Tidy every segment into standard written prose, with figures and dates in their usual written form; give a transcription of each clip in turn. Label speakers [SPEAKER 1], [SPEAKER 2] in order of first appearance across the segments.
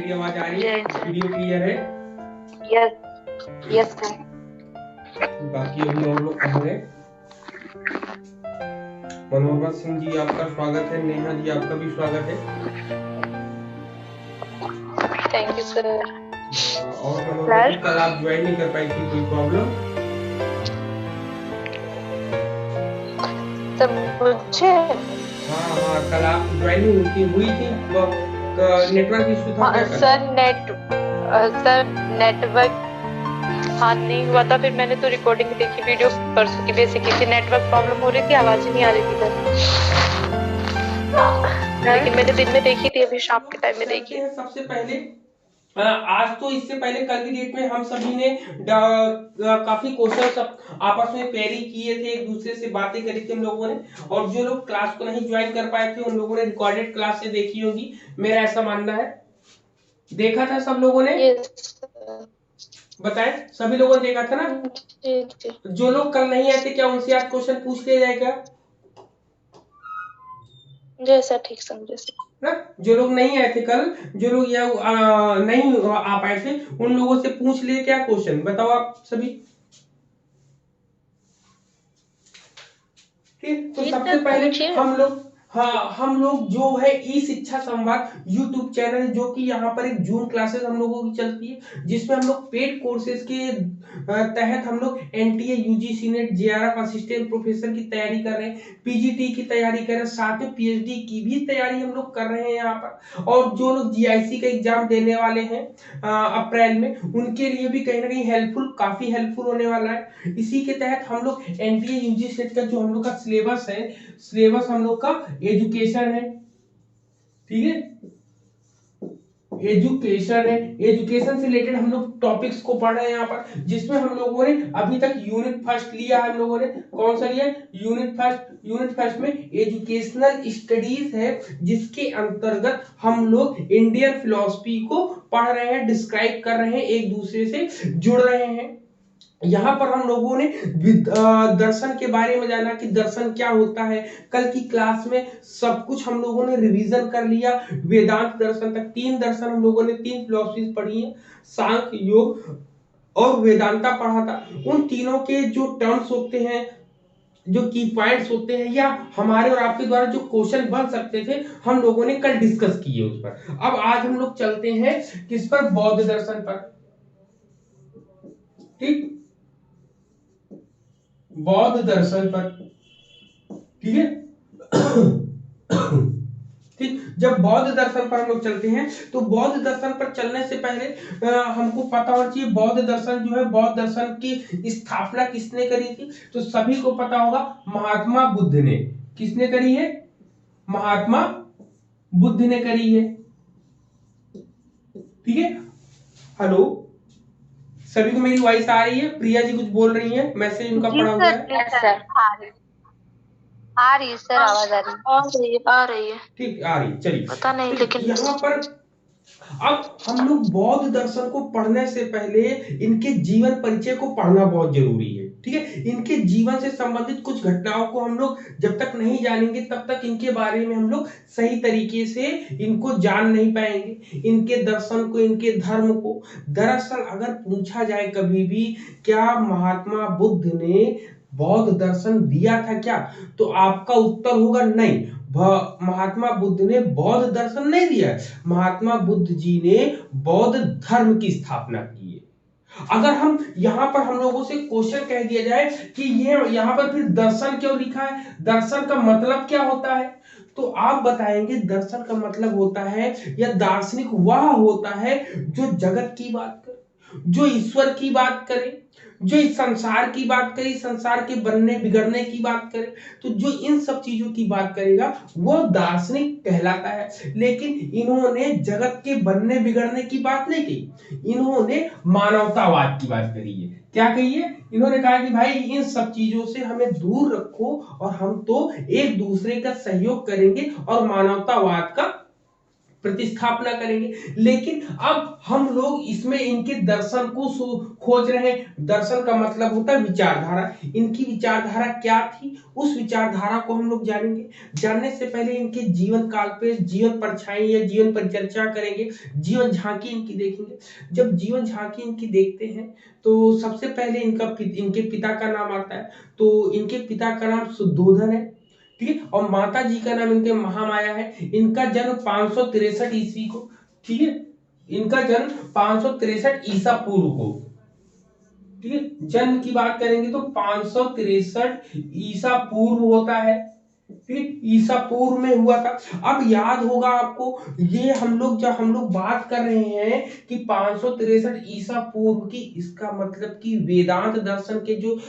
[SPEAKER 1] मेरी आवाज आ रही है? वीडियो क्लियर है?
[SPEAKER 2] Yes sir.
[SPEAKER 1] बाकी अभी और लोग कहाँ गए? मनोरमा सिंह जी आपका स्वागत है, नेहा जी आपका भी स्वागत है।
[SPEAKER 2] Thank you sir.
[SPEAKER 1] और मनोरमा जी कल आप ज्वाइन नहीं कर पाई थी, कोई प्रॉब्लम?
[SPEAKER 2] सर मुझे
[SPEAKER 1] हाँ कल आप ज्वाइन हुई थी नेटवर्क इशू था क्या कल?
[SPEAKER 2] सर नेटवर्क नहीं हुआ था, फिर मैंने तो रिकॉर्डिंग देखी, वीडियो परसों की बेसिकली थी, नेटवर्क प्रॉब्लम हो रही थी, आवाज ही नहीं आ रही थी सर। लेकिन मैंने दिन में देखी थी, अभी शाम के टाइम में देखी।
[SPEAKER 1] सबसे पहले आज तो इससे पहले कल की डेट में हम सभी ने काफी क्वेश्चन आपस में क्वेरी किए थे, एक दूसरे से बातें करी थी हम लोगों ने, और जो लोग क्लास को नहीं ज्वाइन कर पाए थे उन लोगों ने रिकॉर्डेड क्लास से देखी होगी, मेरा ऐसा मानना है। देखा था सब लोगों ने? बताएं, सभी लोगों ने देखा था ना? जो लोग कल नहीं आए थे क्या उनसे आज क्वेश्चन पूछ लिया जाए क्या?
[SPEAKER 2] जैसा ठीक समझे
[SPEAKER 1] ना, जो लोग नहीं आए थे कल, जो लोग नहीं आ पाए थे उन लोगों से पूछ लिए क्या क्वेश्चन, बताओ आप सभी। ठीक, तो सबसे पहले हम लोग जो है ई शिक्षा संवाद यूट्यूब चैनल, जो कि यहाँ पर एक जूम क्लासेस हम लोगों की चलती है, जिसमें हम लोग पेड कोर्सेज के तहत हम लोग NTA, UGC net, JRF assistant professor की तैयारी कर रहे हैं, पीजीटी की तैयारी कर रहे हैं, साथ में पीएचडी की भी तैयारी हम लोग कर रहे हैं यहाँ पर। और जो लोग जीआईसी का एग्जाम देने वाले हैं अप्रैल में, उनके लिए भी कहीं ना कहीं काफी हेल्पफुल होने वाला है। इसी के तहत हम लोग एनटीए यूजीसी नेट का जो हम लोग का सिलेबस हम लोग का एजुकेशन है, ठीक है, एजुकेशन से रिलेटेड हम लोग टॉपिक्स को पढ़ रहे हैं यहाँ पर, जिसमें हम लोगों ने अभी तक यूनिट फर्स्ट लिया है। हम लोगों ने कौन सा लिया? यूनिट फर्स्ट में एजुकेशनल स्टडीज है, जिसके अंतर्गत हम लोग इंडियन फिलॉसफी को पढ़ रहे हैं, डिस्क्राइब कर रहे हैं, एक दूसरे से जुड़ रहे हैं। यहाँ पर हम लोगों ने दर्शन के बारे में जाना कि दर्शन क्या होता है। कल की क्लास में सब कुछ हम लोगों ने रिवीजन कर लिया, वेदांत दर्शन तक, 3 दर्शन हम लोगों ने, 3 फिलॉसफीज पढ़ी है, सांख्य, योग और वेदांता पढ़ा था। उन तीनों के जो टर्म्स होते हैं, जो की पॉइंट्स होते हैं, या हमारे और आपके द्वारा जो क्वेश्चन बन सकते थे, हम लोगों ने कल डिस्कस किए उस पर। अब आज हम लोग चलते हैं किस पर? बौद्ध दर्शन पर। ठीक, बौद्ध दर्शन पर, ठीक है। ठीक, जब बौद्ध दर्शन पर हम लोग चलते हैं, तो बौद्ध दर्शन पर चलने से पहले हमको पता होना चाहिए बौद्ध दर्शन जो है, बौद्ध दर्शन की स्थापना किसने करी थी? तो सभी को पता होगा, महात्मा बुद्ध ने। किसने करी है? महात्मा बुद्ध ने करी है, ठीक है। हेलो, सभी को मेरी वॉइस आ रही है? प्रिया जी कुछ बोल रही हैं, मैसेज उनका पड़ा हुआ है।
[SPEAKER 2] आ रही है सर, आवाज आ रही है।
[SPEAKER 1] ठीक, आ रही है, चलिए।
[SPEAKER 2] पता नहीं,
[SPEAKER 1] तो
[SPEAKER 2] लेकिन
[SPEAKER 1] यहाँ पर अब हम लोग बौद्ध दर्शन को पढ़ने से पहले इनके जीवन परिचय को पढ़ना बहुत जरूरी है, ठीक है। इनके जीवन से संबंधित कुछ घटनाओं को हम लोग जब तक नहीं जानेंगे, तब तक इनके बारे में हम लोग सही तरीके से इनको जान नहीं पाएंगे, इनके दर्शन को, इनके धर्म को। दरअसल अगर पूछा जाए कभी भी, क्या महात्मा बुद्ध ने बौद्ध दर्शन दिया था क्या, तो आपका उत्तर होगा नहीं। महात्मा बुद्ध ने बौद्ध दर्शन नहीं दिया, महात्मा बुद्ध जी ने बौद्ध धर्म की स्थापना की है। अगर हम यहाँ पर हम लोगों से क्वेश्चन कह दिया जाए कि ये यहाँ पर फिर दर्शन क्यों लिखा है, दर्शन का मतलब क्या होता है, तो आप बताएंगे दर्शन का मतलब होता है, या दार्शनिक वह होता है जो जगत की बात करे, जो ईश्वर की बात करे, जो इस संसार की बात करे, संसार के बनने बिगड़ने की बात करे, तो जो इन सब चीजों की बात करेगा वो दार्शनिक कहलाता है। लेकिन इन्होंने जगत के बनने बिगड़ने की बात नहीं की, इन्होंने मानवतावाद की बात करी है। क्या कही है? इन्होंने कहा कि भाई इन सब चीजों से हमें दूर रखो, और हम तो एक दूसरे का सहयोग करेंगे और मानवतावाद का प्रतिस्थापना करेंगे। लेकिन अब हम लोग इसमें इनके दर्शन को खोज रहे हैं। दर्शन का मतलब होता है विचारधारा। इनकी विचारधारा क्या थी, उस विचारधारा को हम लोग जानेंगे। जानने से पहले इनके जीवन काल पे जीवन परछाई या जीवन परिचर्चा करेंगे, जीवन झांकी इनकी देखेंगे। जब जीवन झांकी इनकी देखते हैं तो सबसे पहले इनके पिता का नाम आता है। तो इनके पिता का नाम शुद्धोधन है, ठीक है, और माता जी का नाम इनके महामाया है। इनका जन्म 563 ईस्वी को, ठीक है, इनका जन्म 563 ईसा पूर्व को, ठीक है। जन्म की बात करेंगे तो 563 ईसा पूर्व होता है, ठीक, ईसा पूर्व में हुआ था। अब याद होगा आपको, ये जब हम लोग बात कर रहे हैं कि 563 ईसा पूर्व की, इसका मतलब कि वेदांत दर्शन के जो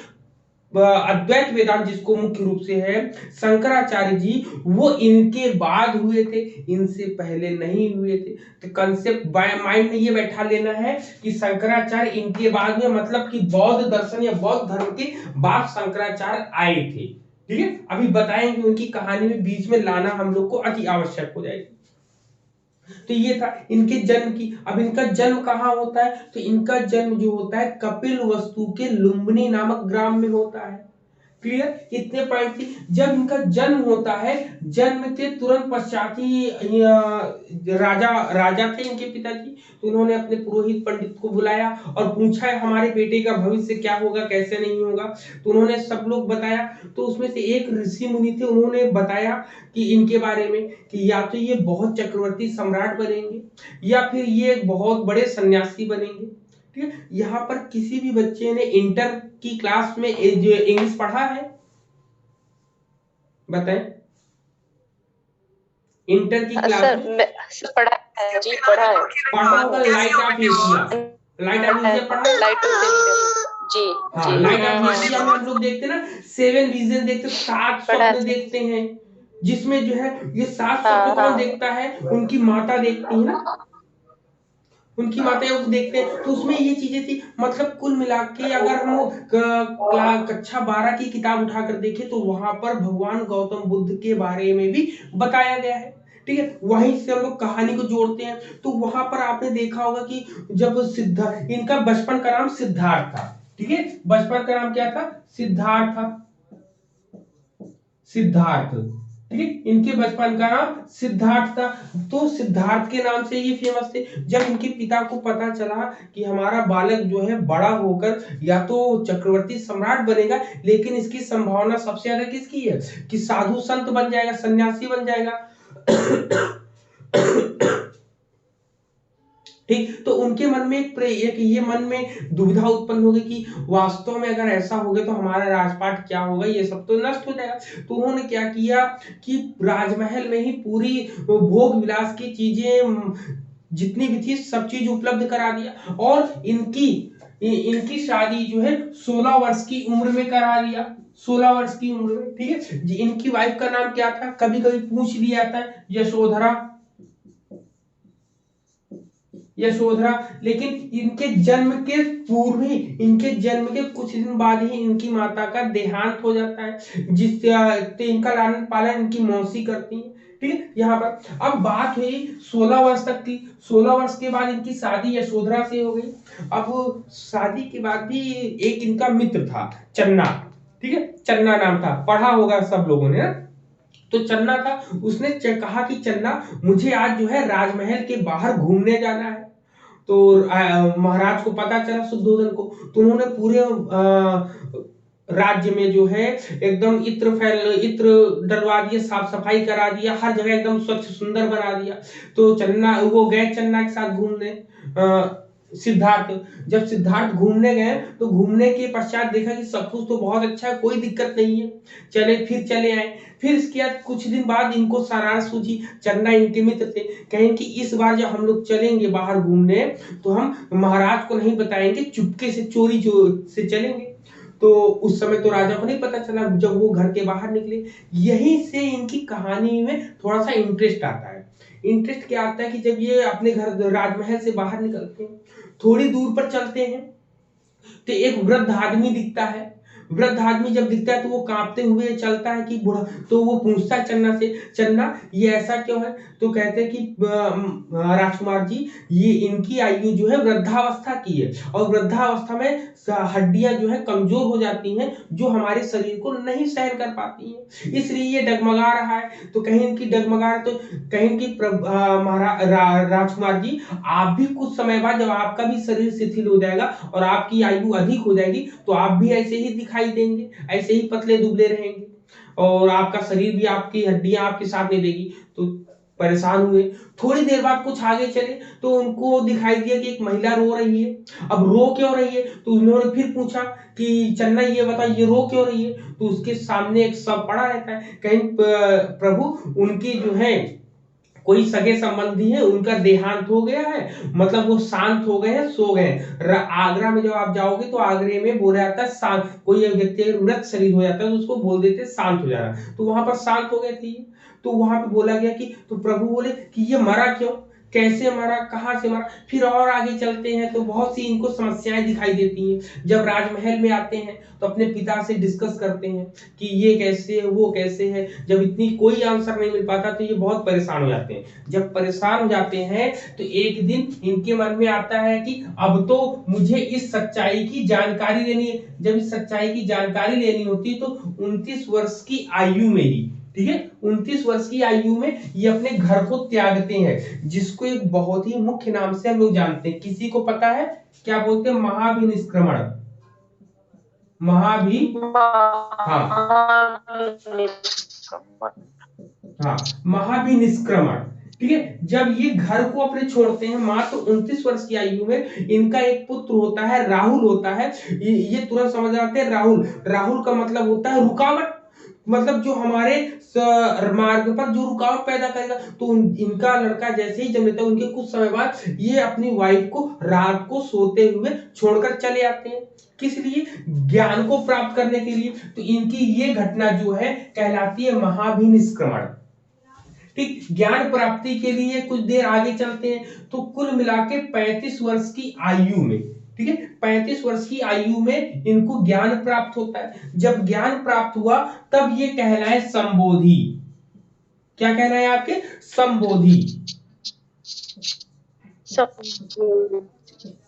[SPEAKER 1] अद्वैत वेदांत जिसको मुख्य रूप से है शंकराचार्य जी, वो इनके बाद हुए थे, इनसे पहले नहीं हुए थे। तो कंसेप्ट माइंड में ये बैठा लेना है कि शंकराचार्य इनके बाद में, मतलब कि बौद्ध दर्शन या बौद्ध धर्म के बाद शंकराचार्य आए थे, ठीक है। अभी बताएंगे उनकी कहानी में, बीच में लाना हम लोग को अति आवश्यक हो जाएगी। तो ये था इनके जन्म की। अब इनका जन्म कहाँ होता है, तो इनका जन्म जो होता है कपिलवस्तु के लुम्बिनी नामक ग्राम में होता है। क्लियर, इतने पॉइंट थी। जब इनका जन्म होता है, जन्म के तुरंत पश्चात ही राजा थे इनके पिताजी, तो उन्होंने अपने पुरोहित पंडित को बुलाया और पूछा है हमारे बेटे का भविष्य क्या होगा, कैसे नहीं होगा। तो उन्होंने सब लोग बताया। तो उसमें से एक ऋषि मुनि थे, उन्होंने बताया कि इनके बारे में कि या तो ये बहुत चक्रवर्ती सम्राट बनेंगे या फिर ये बहुत बड़े सन्यासी बनेंगे, ठीक है। यहाँ पर किसी भी बच्चे ने इंटर की क्लास में जो इंग्लिश पढ़ा है, बताएं, इंटर की क्लास में
[SPEAKER 2] पढ़ा है जी, पढ़ा है,
[SPEAKER 1] पढ़ा होगा। Light of Asia, light of Asia पढ़ा है,
[SPEAKER 2] लाइट ऑफ एशिया जी,
[SPEAKER 1] हाँ, लाइट ऑफ एशिया में हम लोग देखते हैं ना 7 विजन देखते, 7 स्वप्न देखते हैं, जिसमें जो है ये 7 स्वप्न कौन देखता है, उनकी माता देखती है ना, उनकी माताएं उसको देखते हैं। तो उसमें ये चीजें थी। मतलब कुल मिला के अगर हम कक्षा 12 की किताब उठाकर देखें तो वहां पर भगवान गौतम बुद्ध के बारे में भी बताया गया है, ठीक है। वहीं से हम लोग कहानी को जोड़ते हैं। तो वहां पर आपने देखा होगा कि जब सिद्धार्थ, इनका बचपन का नाम सिद्धार्थ था, ठीक है, बचपन का नाम क्या था, सिद्धार्थ था, सिद्धार्थ, ठीक है, इनके बचपन का नाम सिद्धार्थ था। तो सिद्धार्थ के नाम से ये फेमस थे। जब इनके पिता को पता चला कि हमारा बालक जो है बड़ा होकर या तो चक्रवर्ती सम्राट बनेगा, लेकिन इसकी संभावना सबसे ज्यादा किसकी है कि साधु संत बन जाएगा, सन्यासी बन जाएगा, ठीक। तो उनके मन में एक ये मन में दुविधा उत्पन्न होगी कि वास्तव में अगर ऐसा हो गया तो हमारा राजपाट क्या होगा, ये सब तो नष्ट हो जाएगा। तो उन्होंने क्या किया कि राजमहल में ही पूरी भोग विलास की चीजें जितनी भी थी सब चीज उपलब्ध करा दिया। और इनकी शादी जो है 16 वर्ष की उम्र में करा दिया, 16 वर्ष की उम्र में, ठीक है। इनकी वाइफ का नाम क्या था, कभी कभी पूछ लिया जाता है, यशोधरा, लेकिन इनके जन्म के पूर्व ही, इनके जन्म के कुछ दिन बाद ही इनकी माता का देहांत हो जाता है, जिससे इनका लालन पालन इनकी मौसी करती है, ठीक है। यहाँ पर अब बात हुई 16 वर्ष तक की। 16 वर्ष के बाद इनकी शादी यशोधरा से हो गई। अब शादी के बाद भी एक इनका मित्र था चन्ना, ठीक है, चन्ना नाम था, पढ़ा होगा सब लोगों ने। तो चन्ना था, उसने कहा कि चन्ना मुझे आज जो है राजमहल के बाहर घूमने जाना है। तो महाराज को पता चला शुद्धोधन को, तो उन्होंने पूरे राज्य में जो है एकदम इत्र डलवा दिया, साफ सफाई करा दिया, हर जगह एकदम स्वच्छ सुंदर बना दिया। तो वो गए चन्ना के साथ घूमने, सिद्धार्थ, जब सिद्धार्थ घूमने गए तो घूमने के पश्चात देखा कि सब कुछ तो बहुत अच्छा है, कोई दिक्कत नहीं है, चले आए। फिर इसके बाद कुछ दिन बाद इनको सारांश सूझी, चन्ना इनके मित्र थे, कहें कि इस बार जब हम लोग चलेंगे बाहर घूमने तो हम महाराज को नहीं बताएंगे, चुपके से चोरी से चलेंगे। तो उस समय तो राजा को नहीं पता चला जब वो घर के बाहर निकले। यहीं से इनकी कहानी में थोड़ा सा इंटरेस्ट आता है। इंटरेस्ट क्या आता है कि जब ये अपने घर राजमहल से बाहर निकलते हैं, थोड़ी दूर पर चलते हैं तो एक वृद्ध आदमी दिखता है। वृद्ध आदमी जब दिखता है तो वो कांपते हुए चलता है कि बूढ़ा, तो वो पूछता है चन्ना से, चन्ना ये ऐसा क्यों है? तो कहते हैं कि राजकुमार जी, ये इनकी आयु जो है वृद्धावस्था की है, और वृद्धावस्था में हड्डियां जो है कमजोर हो जाती हैं, जो हमारे शरीर को नहीं सहन कर पाती हैं, इसलिए ये डगमगा रहा है। तो कहीं इनकी डगमगा रहा, तो कहीं इनकी राजकुमार जी, आप भी कुछ समय बाद जब आपका भी शरीर शिथिल हो जाएगा और आपकी आयु अधिक हो जाएगी, तो आप भी ऐसे ही दिखाई देंगे, ऐसे ही पतले दुबले रहेंगे, और आपका शरीर भी, आपकी हड्डियां आपके साथ नहीं देगी। तो परेशान हुए। थोड़ी देर बाद कुछ आगे चले तो उनको दिखाई दिया कि एक महिला रो रही है। अब रो क्यों रही है? तो उन्होंने फिर पूछा कि चन्ना ये बता, ये रो क्यों रही है? तो उसके सामने एक शव पड़ा रहता है। कहीं प्रभु उनकी जो है कोई सगे संबंधी है, उनका देहांत हो गया है, मतलब वो शांत हो गए हैं, सो गए हैं। आगरा में जब आप जाओगे तो आगरे में बोला जाता है शांत, कोई व्यक्ति अगर मृत शरीर हो जाता है तो उसको बोल देते हैं शांत हो जा रहा है, तो वहां पर शांत हो गए थे। तो वहां पे बोला गया कि, तो प्रभु बोले कि ये मरा क्यों, कैसे मरा, कहां से मरा? फिर और आगे चलते हैं तो बहुत सी इनको समस्याएं दिखाई देती हैं। जब राजमहल में आते हैं तो अपने पिता से डिस्कस करते हैं कि ये कैसे है, वो कैसे है। जब इतनी कोई आंसर नहीं मिल पाता तो ये बहुत परेशान हो जाते हैं। जब परेशान हो जाते हैं तो एक दिन इनके मन में आता है कि अब तो मुझे इस सच्चाई की जानकारी लेनी है। जब इस सच्चाई की जानकारी लेनी होती है तो 29 वर्ष की आयु में ही, ठीक है, 29 वर्ष की आयु में ये अपने घर को त्यागते हैं, जिसको एक बहुत ही मुख्य नाम से हम लोग जानते हैं। किसी को पता है क्या बोलते हैं? महाभिनिष्क्रमण। महाभि हाँ हाँ महाभिनिष्क्रमण। ठीक है, जब ये घर को अपने छोड़ते हैं मात्र 29 वर्ष की आयु में, इनका एक पुत्र होता है, राहुल होता है। ये तुरंत समझ जाते हैं। राहुल, राहुल का मतलब होता है रुकावट, मतलब जो हमारे मार्ग पर जो रुकावट पैदा करेगा। तो इनका लड़का जैसे ही जन्म लेता है, उनके कुछ समय बाद ये अपनी वाइफ को रात को सोते हुए छोड़कर चले आते हैं। किस लिए? ज्ञान को प्राप्त करने के लिए। तो इनकी ये घटना जो है कहलाती है महाभिनिष्क्रमण। ठीक, ज्ञान प्राप्ति के लिए कुछ देर आगे चलते हैं तो कुल मिला के 35 वर्ष की आयु में, ठीक है, 35 वर्ष की आयु में इनको ज्ञान प्राप्त होता है। जब ज्ञान प्राप्त हुआ तब ये कहलाए संबोधि। क्या कहलाए आपके? संबोधि।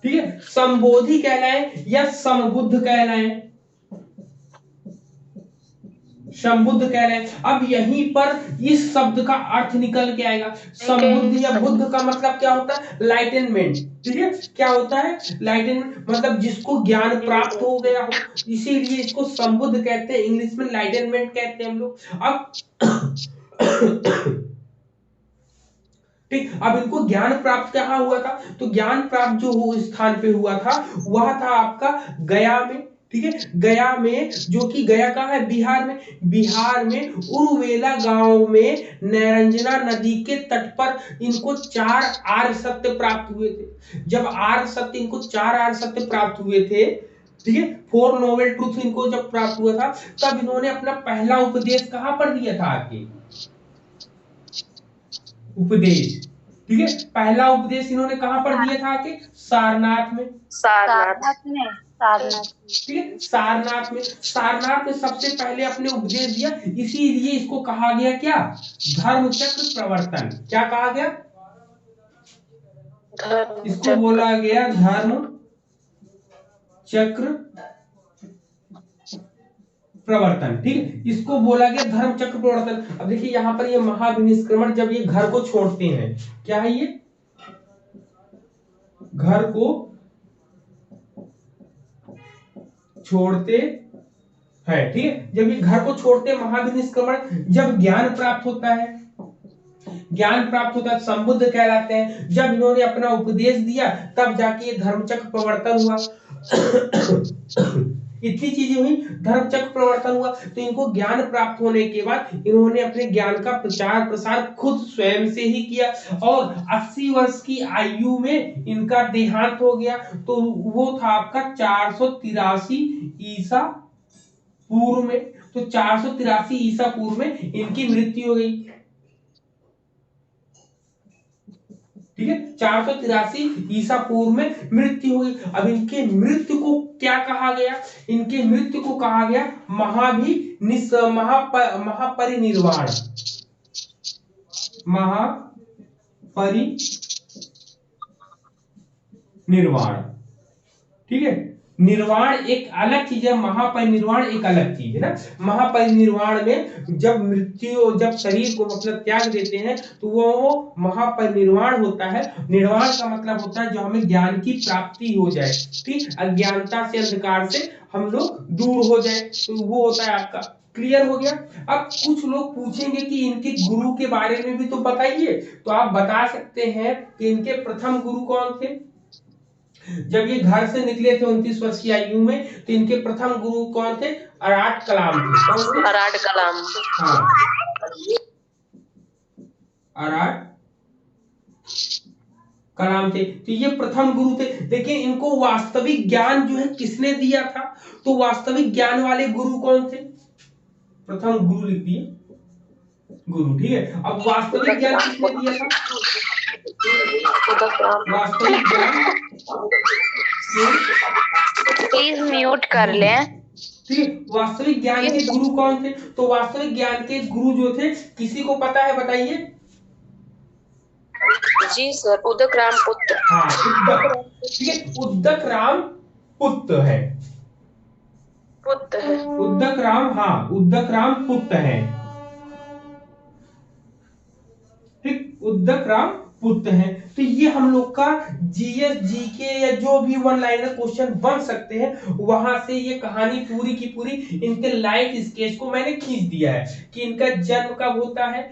[SPEAKER 1] ठीक है, संबोधि कहलाए या समबुद्ध कहलाए, संबुद्ध कहलाए। अब यहीं पर इस शब्द का अर्थ निकल के आएगा। संबुद्ध या बुद्ध का मतलब क्या होता है? लाइटनमेंट। ठीक है, क्या होता है? लाइटनमेंट, मतलब जिसको ज्ञान प्राप्त हो गया हो, इसीलिए इसको संबुद्ध कहते हैं, इंग्लिश में लाइटनमेंट कहते हैं हम लोग। अब ठीक, अब इनको ज्ञान प्राप्त कहाँ हुआ था? तो ज्ञान प्राप्त जो स्थान पे हुआ था वह था आपका गया में। ठीक है, गया में, जो कि गया कहाँ है? बिहार में। बिहार में उरुवेला गांव में नैरंजना नदी के तट पर इनको 4 आर्य सत्य प्राप्त हुए थे। जब आर्य सत्य, इनको 4 आर्य सत्य प्राप्त हुए थे, ठीक है, 4 नोबल ट्रूथ इनको जब प्राप्त हुआ था, तब इन्होंने अपना पहला उपदेश कहां पर दिया था? आपके उपदेश, ठीक है, पहला उपदेश इन्होंने कहां पर दिया था? आके सारनाथ में।
[SPEAKER 2] सारनाथ में, सारनाथ,
[SPEAKER 1] ठीक है, सारनाथ में। सारनाथ में सबसे पहले अपने उपदेश दिया, इसीलिए इसको कहा गया क्या? धर्म चक्र प्रवर्तन। क्या कहा गया? इसको बोला गया धर्म चक्र प्रवर्तन। ठीक है, इसको बोला गया धर्म चक्र प्रवर्तन। अब देखिए यहां पर ये महाभिनिष्क्रमण, जब ये घर को छोड़ते हैं, क्या है ये? घर को छोड़ते हैं। ठीक है, जब ये घर को छोड़ते हैं, महाभिनिष्क्रमण, जब ज्ञान प्राप्त होता है, ज्ञान प्राप्त होता है, संबुद्ध कहलाते हैं। जब इन्होंने अपना उपदेश दिया तब जाके ये धर्मचक्र प्रवर्तन हुआ। इतनी चीजें हुई, धर्मचक्र प्रवर्तन हुआ। तो इनको ज्ञान प्राप्त होने के बाद इन्होंने अपने ज्ञान का प्रचार प्रसार खुद स्वयं से ही किया, और 80 वर्ष की आयु में इनका देहांत हो गया। तो वो था आपका 483 ईसा पूर्व में। तो 483 ईसा पूर्व में इनकी मृत्यु हो गई। ठीक है। 483 ईसा पूर्व में मृत्यु हुई। अब इनके मृत्यु को क्या कहा गया? इनके मृत्यु को कहा गया महापरिनिर्वाण। महापरिनिर्वाण, ठीक है। निर्वाण एक अलग चीज है, महापरिनिर्वाण एक अलग चीज है ना। महापरिनिर्वाण में जब शरीर को मतलब त्याग देते हैं तो वो महापरिनिर्वाण होता है। निर्वाण का मतलब होता है जो हमें ज्ञान की प्राप्ति हो जाए, ठीक, अज्ञानता से अंधकार से हम लोग दूर हो जाए, तो वो होता है आपका। क्लियर हो गया। अब कुछ लोग पूछेंगे कि इनके गुरु के बारे में भी तो बताइए, तो आप बता सकते हैं कि इनके प्रथम गुरु कौन थे। जब ये घर से निकले थे 29 वर्ष की आयु में, तो इनके प्रथम गुरु कौन थे? अराट कलाम थे। कौन थे?
[SPEAKER 2] अराट कलाम।
[SPEAKER 1] हाँ, अराट कलाम थे, तो ये प्रथम गुरु थे। लेकिन इनको वास्तविक ज्ञान जो है किसने दिया था? तो वास्तविक ज्ञान वाले गुरु कौन थे? प्रथम गुरु लिख दिए, गुरु, ठीक है। अब वास्तविक ज्ञान किसने दिया था? वास्तविक ज्ञान,
[SPEAKER 2] प्लीज म्यूट कर लें।
[SPEAKER 1] ठीक है। वास्तविक ज्ञान के गुरु कौन थे? तो वास्तविक ज्ञान के गुरु जो थे, किसी को पता है? बताइए।
[SPEAKER 2] जी सर, उदक राम पुत्र।
[SPEAKER 1] हाँ, उद्दक, ठीक है, उद्दक राम पुत्र है।
[SPEAKER 2] पुत्र है
[SPEAKER 1] उद्दक राम, हाँ, उद्दक राम पुत्र है, ठीक, उद्दक राम पुत्र है। तो ये हम लोग का जीएस जीके या जो भी वन लाइनर क्वेश्चन बन सकते हैं, वहां से ये कहानी पूरी की पूरी इनके लाइफ स्केच को मैंने खींच दिया है कि इनका जन्म कब होता है।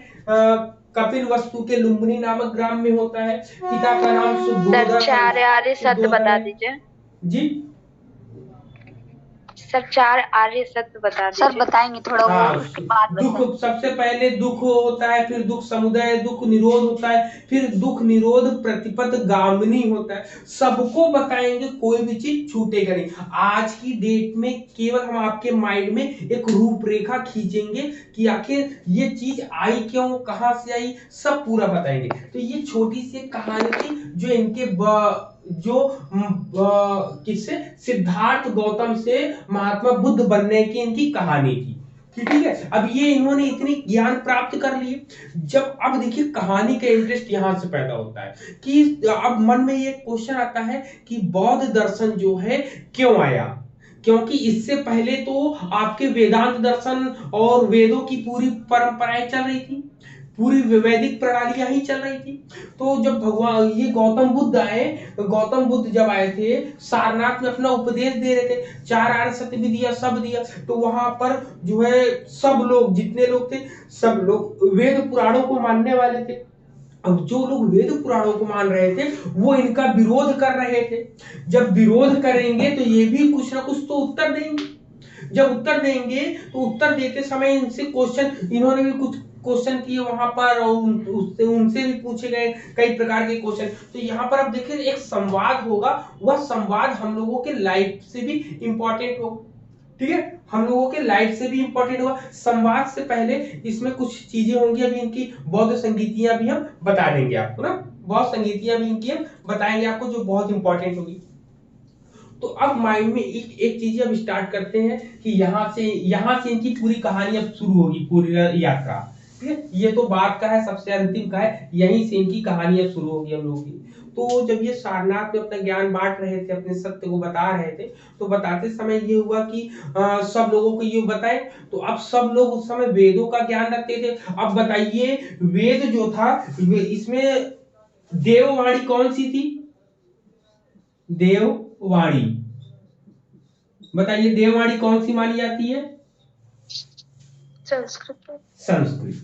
[SPEAKER 1] कपिल वस्तु के लुम्बिनी नामक ग्राम में होता है। पिता का नाम
[SPEAKER 2] सर, 4 आर्य सत्य बता दीजिए
[SPEAKER 1] जी।
[SPEAKER 2] सर, 4 आर्य सत्य बता दीजिए।
[SPEAKER 3] सर बताएंगे थोड़ा वो बात
[SPEAKER 1] दुख, सबसे पहले दुख होता है, फिर दुख समुदय, दुख निरोध होता है, फिर दुख निरोध प्रतिपद गामिनी होता है। सबको बताएंगे, कोई भी चीज छूटेगा नहीं। आज की डेट में केवल हम आपके माइंड में एक रूपरेखा खींचेंगे कि आखिर ये चीज आई क्यों, कहां से आई, सब पूरा बताएंगे। तो ये छोटी सी कहानी थी जो इनके किससे, सिद्धार्थ गौतम से महात्मा बुद्ध बनने की इनकी कहानी थी, ठीक है। अब ये इन्होंने इतनी ज्ञान प्राप्त कर लिए। जब अब देखिए कहानी का इंटरेस्ट यहां से पैदा होता है कि अब मन में ये क्वेश्चन आता है कि बौद्ध दर्शन जो है क्यों आया। क्योंकि इससे पहले तो आपके वेदांत दर्शन और वेदों की पूरी परंपराएं चल रही थी, पूरी वैदिक प्रणालियां ही चल रही थी। तो जब भगवान ये गौतम बुद्ध आए, गौतम बुद्ध जब आए थे सारनाथ में अपना उपदेश दे रहे थे, 4 आर्य सत्य भी दिया, सब दिया, तो वहां पर जो है सब लोग, जितने लोग थे, सब लोग वेद पुराणों को मानने वाले थे। अब जो लोग वेद पुराणों को मान रहे थे वो इनका विरोध कर रहे थे। जब विरोध करेंगे तो ये भी कुछ ना कुछ तो उत्तर देंगे। जब उत्तर देंगे तो उत्तर देते समय इनसे क्वेश्चन, इन्होंने भी कुछ क्वेश्चन किए वहां पर, और उनसे भी पूछे गए कई प्रकार के क्वेश्चन। तो यहाँ पर अब देखिए एक संवाद होगा, वह संवाद हम लोगों के लाइफ से भी इंपॉर्टेंट होगा, ठीक है, हम लोगों के लाइफ से भी इंपॉर्टेंट होगा। संवाद से पहले इसमें कुछ चीजें होंगी, अभी इनकी बौद्ध संगीतियां भी हम बता देंगे आपको ना, बौद्ध संगीतियां भी इनकी हम बताएंगे आपको जो बहुत इंपॉर्टेंट होगी। तो अब माइंड में एक चीज अब स्टार्ट करते हैं कि यहाँ से इनकी पूरी कहानी अब शुरू होगी, पूरी यात्रा, ठीक है। ये तो बात का है, सबसे अंतिम का है, यहीं से इनकी कहानी अब शुरू होगी हम लोगों की। तो जब ये सारनाथ में अपना ज्ञान बांट रहे थे, अपने सत्य को बता रहे थे, तो बताते समय ये हुआ कि सब लोगों को ये बताए। तो अब सब लोग उस समय वेदों का ज्ञान रखते थे। अब बताइए वेद जो था, इसमें देववाणी कौन सी थी? देववाणी, बताइए देववाणी कौन सी मानी जाती है?
[SPEAKER 2] संस्कृत।
[SPEAKER 1] संस्कृत।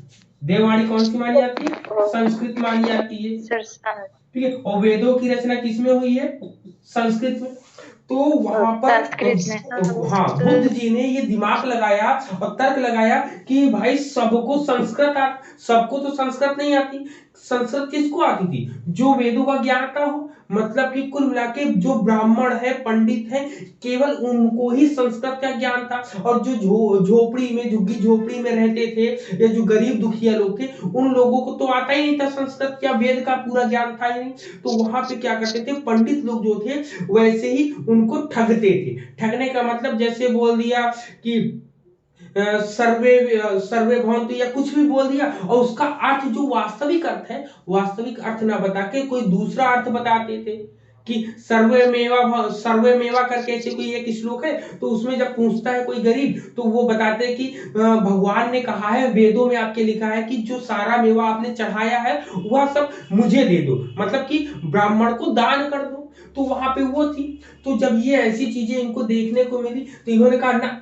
[SPEAKER 1] देववाणी कौन सी मानी जाती है? संस्कृत मानी जाती है, ठीक है। और वेदों की रचना किसमें हुई है? संस्कृत में। तो वहां पर
[SPEAKER 2] संस्कृत में।
[SPEAKER 1] हाँ, बुद्ध जी ने ये दिमाग लगाया और तर्क लगाया कि भाई सबको तो संस्कृत नहीं आती। संस्कृत किसको आती थी? जो वेदों का ज्ञाता हो। मतलब कि कुल मिला के जो ब्राह्मण है, पंडित है, केवल उनको ही संस्कृत का ज्ञान था। और जो झोपड़ी में, झुग्गी झोपड़ी में रहते थे या जो गरीब दुखिया लोग थे, उन लोगों को तो आता ही नहीं था संस्कृत या वेद का पूरा ज्ञान था ही नहीं। तो वहां पे क्या करते थे, पंडित लोग जो थे वैसे ही उनको ठगते थे। ठगने का मतलब जैसे बोल दिया कि सर्वे भवन्तु या कुछ भी बोल दिया, और उसका अर्थ जो वास्तविक अर्थ है, वास्तविक अर्थ ना बता के कोई दूसरा अर्थ बताते थे। कि सर्वे मेवा करके ऐसे कोई एक श्लोक है, तो उसमें जब पूछता है कोई गरीब, तो वो बताते हैं कि भगवान ने कहा है, वेदों में आपके लिखा है कि जो सारा मेवा आपने चढ़ाया है वह सब मुझे दे दो, मतलब कि ब्राह्मण को दान कर दो। तो वहां पे वो थी। तो जब ये ऐसी चीजें इनको देखने को मिली, तो इन्होंने कहा ना,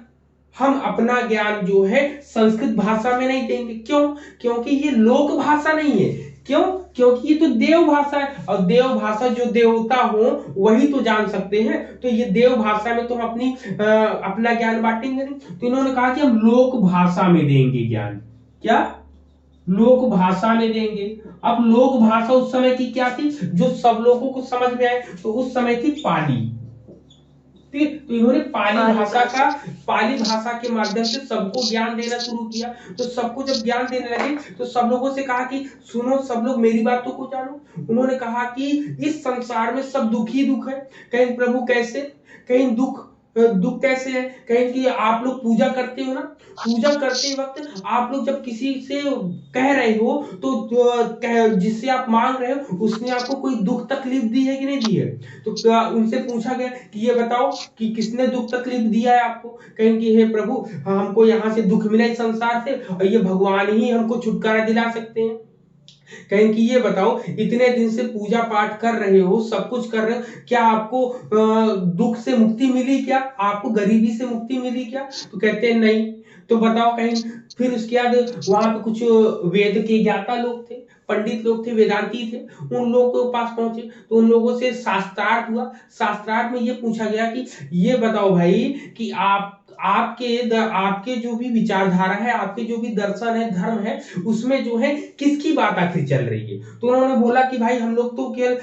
[SPEAKER 1] हम अपना ज्ञान जो है संस्कृत भाषा में नहीं देंगे। क्यों? क्योंकि ये लोक भाषा नहीं है। क्यों? क्योंकि ये तो देव भाषा है, और देव भाषा जो देवता हो वही तो जान सकते हैं। तो ये देव भाषा में तो हम अपना ज्ञान बांटेंगे नहीं। तो इन्होंने कहा कि हम लोक भाषा में देंगे ज्ञान। क्या? लोक भाषा में देंगे। अब लोक भाषा उस समय की क्या थी, जो सब लोगों को समझ में आए? तो उस समय थी पाली। ठीक, तो इन्होंने पाली भाषा के माध्यम से सबको ज्ञान देना शुरू किया। तो सबको जब ज्ञान देने लगे, तो सब लोगों से कहा कि सुनो सब लोग, मेरी बातों को जानो। उन्होंने कहा कि इस संसार में सब दुख ही दुख है। कहीं प्रभु कैसे? कहीं दुख कैसे है? कहीं कि आप लोग पूजा करते हो ना, पूजा करते वक्त आप लोग जब किसी से कह रहे हो, तो जिससे आप मांग रहे हो उसने आपको कोई दुख तकलीफ दी है कि नहीं दी है? तो उनसे पूछा गया कि ये बताओ कि किसने दुख तकलीफ दिया है आपको? कहें कि हे प्रभु, हमको यहाँ से दुख मिला इस संसार से, और ये भगवान ही हमको छुटकारा दिला सकते हैं। कहें कि ये बताओ, इतने दिन से पूजा पाठ कर रहे हो, सब कुछ कर रहे हो, क्या आपको दुख से मुक्ति मिली? क्या आपको गरीबी से मुक्ति मिली क्या? तो कहते हैं नहीं। तो बताओ कहीं। फिर उसके बाद वहां पे कुछ वेद के ज्ञाता लोग थे, पंडित लोग थे, वेदांती थे। उन लोगों के पास पहुंचे, तो उन लोगों से शास्त्रार्थ हुआ। शास्त्रार्थ में ये पूछा गया कि ये बताओ भाई कि आपके जो भी विचारधारा है, आपके जो भी दर्शन है, धर्म है, उसमें जो है किसकी बात आखिर चल रही है? तो उन्होंने बोला कि भाई हम लोग तो केवल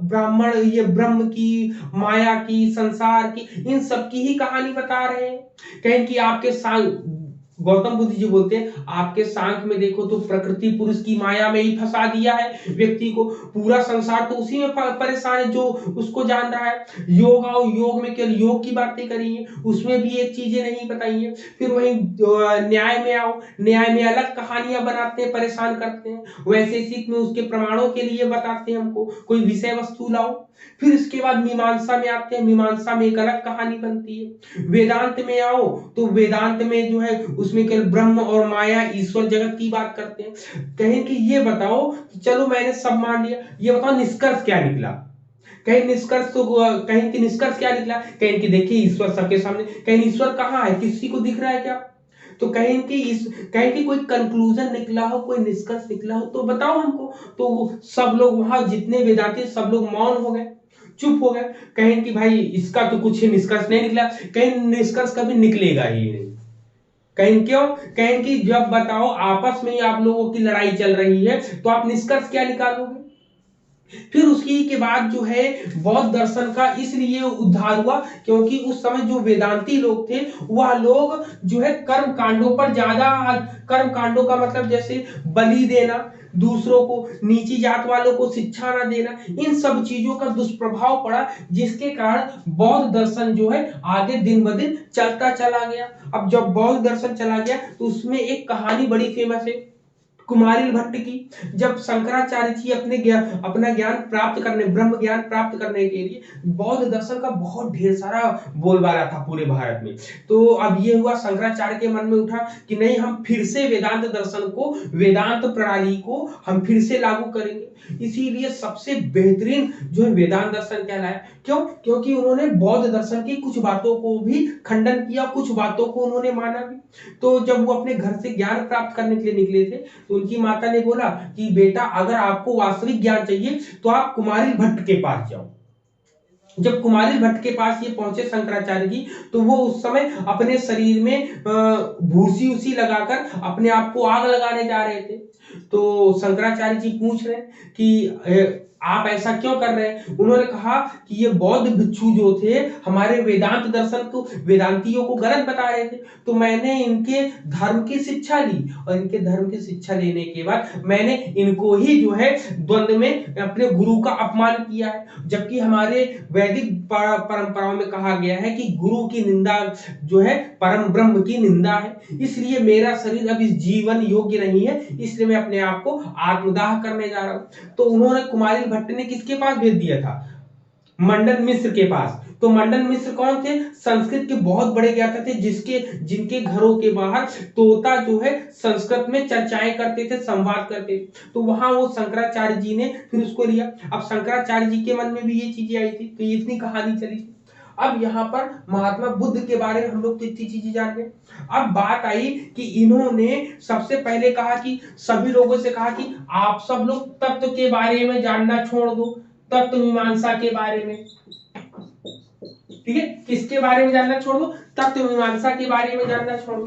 [SPEAKER 1] ब्राह्मण, ये ब्रह्म की, माया की, संसार की, इन सब की ही कहानी बता रहे हैं। कहें कि आपके गौतम बुद्ध जी बोलते हैं, आपके सांख में देखो तो प्रकृति पुरुष की माया में ही फंसा दिया है व्यक्ति को। पूरा संसार तो उसी में परेशान है जो उसको जान रहा है। योग आओ, योग में केवल योग की बातें करी है, उसमें भी एक चीजें नहीं बताई है। फिर वही न्याय में आओ, न्याय में अलग कहानियां बनाते हैं, परेशान करते हैं। वैशेषिक में उसके प्रमाणों के लिए बताते हैं हमको, कोई विषय वस्तु लाओ। फिर इसके बाद मीमांसा में आते हैं, मीमांसा में एक अलग कहानी बनती है। वेदांत में आओ, तो वेदांत में जो है उसमें केवल ब्रह्म और माया, ईश्वर जगत की बात करते हैं। कहें कि ये बताओ, चलो मैंने सब मान लिया, ये बताओ निष्कर्ष क्या निकला? कहीं निष्कर्ष तो कहीं की निष्कर्ष क्या निकला? कहीं की देखिए ईश्वर सबके सामने, कहीं ईश्वर कहाँ है, किसी को दिख रहा है क्या? तो कहीं की कोई कंक्लूजन निकला हो, कोई निष्कर्ष निकला हो तो बताओ हमको। तो सब लोग वहां जितने वेदांती सब लोग मौन हो गए, चुप हो गए। कहें कि भाई इसका तो कुछ निष्कर्ष नहीं निकला, कहीं निष्कर्ष कभी निकलेगा ही नहीं। कहें क्यों? कहें कि जब बताओ आपस में ही आप लोगों की लड़ाई चल रही है, तो आप निष्कर्ष क्या निकालोगे? फिर उसकी के बाद जो है बौद्ध दर्शन का इसलिए उद्धार हुआ, क्योंकि उस समय जो वेदांती लोग थे, वह लोग जो है कर्म कांडों पर ज्यादा, कर्म कांडों का मतलब जैसे बलि देना, दूसरों को, नीची जात वालों को शिक्षा न देना, इन सब चीजों का दुष्प्रभाव पड़ा, जिसके कारण बौद्ध दर्शन जो है आगे दिन ब दिन चलता चला गया। अब जब बौद्ध दर्शन चला गया, तो उसमें एक कहानी बड़ी फेमस है कुमारिल भट्ट की। जब शंकराचार्य जी अपना ज्ञान प्राप्त करने, ब्रह्म ज्ञान प्राप्त करने के लिए, बौद्ध दर्शन का बहुत ढेर सारा बोलबाला था पूरे भारत में। तो अब ये हुआ, शंकराचार्य के मन में उठा कि नहीं, हम फिर से वेदांत दर्शन को, वेदांत प्रणाली को हम फिर से लागू करेंगे। इसीलिए सबसे बेहतरीन जो है वेदांत दर्शन कहलाया। क्यों? क्योंकि उन्होंने बौद्ध दर्शन की कुछ बातों को भी खंडन किया, कुछ बातों को उन्होंने माना भी। तो जब वो अपने घर से ज्ञान प्राप्त करने के लिए निकले थे, तो उनकी माता ने बोला कि बेटा, अगर आपको वास्तविक ज्ञान चाहिए तो आप कुमारिल भट्ट के पास जाओ। जब कुमारिल भट्ट के पास ये पहुंचे शंकराचार्य जी, तो वो उस समय अपने शरीर में भूसी उसी लगाकर अपने आप को आग लगाने जा रहे थे। तो शंकराचार्य जी पूछ रहे कि आप ऐसा क्यों कर रहे हैं? उन्होंने कहा कि ये बौद्ध भिक्षु जो थे हमारे वेदांत दर्शन को, वेदांतियों को गलत बता रहे थे, तो मैंने इनके धर्म की शिक्षा ली और इनके धर्म की शिक्षा लेने के बाद मैंने इनको ही जो है द्वंद्व में अपने गुरु का अपमान किया है। जबकि हमारे वैदिक परंपराओं में कहा गया है कि गुरु की निंदा जो है परम ब्रह्म की निंदा है, इसलिए मेरा शरीर अब इस जीवन योग्य नहीं है, इसलिए मैं अपने आप को आत्मदाह करने जा रहा हूं। तो उन्होंने कुमारिल भट्ट ने किसके पास भेज दिया था? मंडन मिश्र के पास। तो मंडन मिश्र कौन थे? संस्कृत के बहुत बड़े ज्ञाता थे, जिनके घरों के बाहर तोता जो है संस्कृत में चर्चाएं करते थे, संवाद करते थे। तो वहां वो शंकराचार्य जी ने फिर उसको लिया। अब शंकराचार्य जी के मन में भी ये चीजें आई थी, तो ये इतनी कहानी चली थी। अब यहाँ पर महात्मा बुद्ध के बारे में हम लोग तो इतनी चीजें जान गए। अब बात आई कि इन्होंने सबसे पहले कहा कि सभी लोगों से कहा कि आप सब लोग तत्व के बारे में जानना छोड़ दो, तत्व मीमांसा के बारे में। ठीक है, किसके बारे में जानना छोड़ दो? तत्व मीमांसा के बारे में जानना छोड़ दो।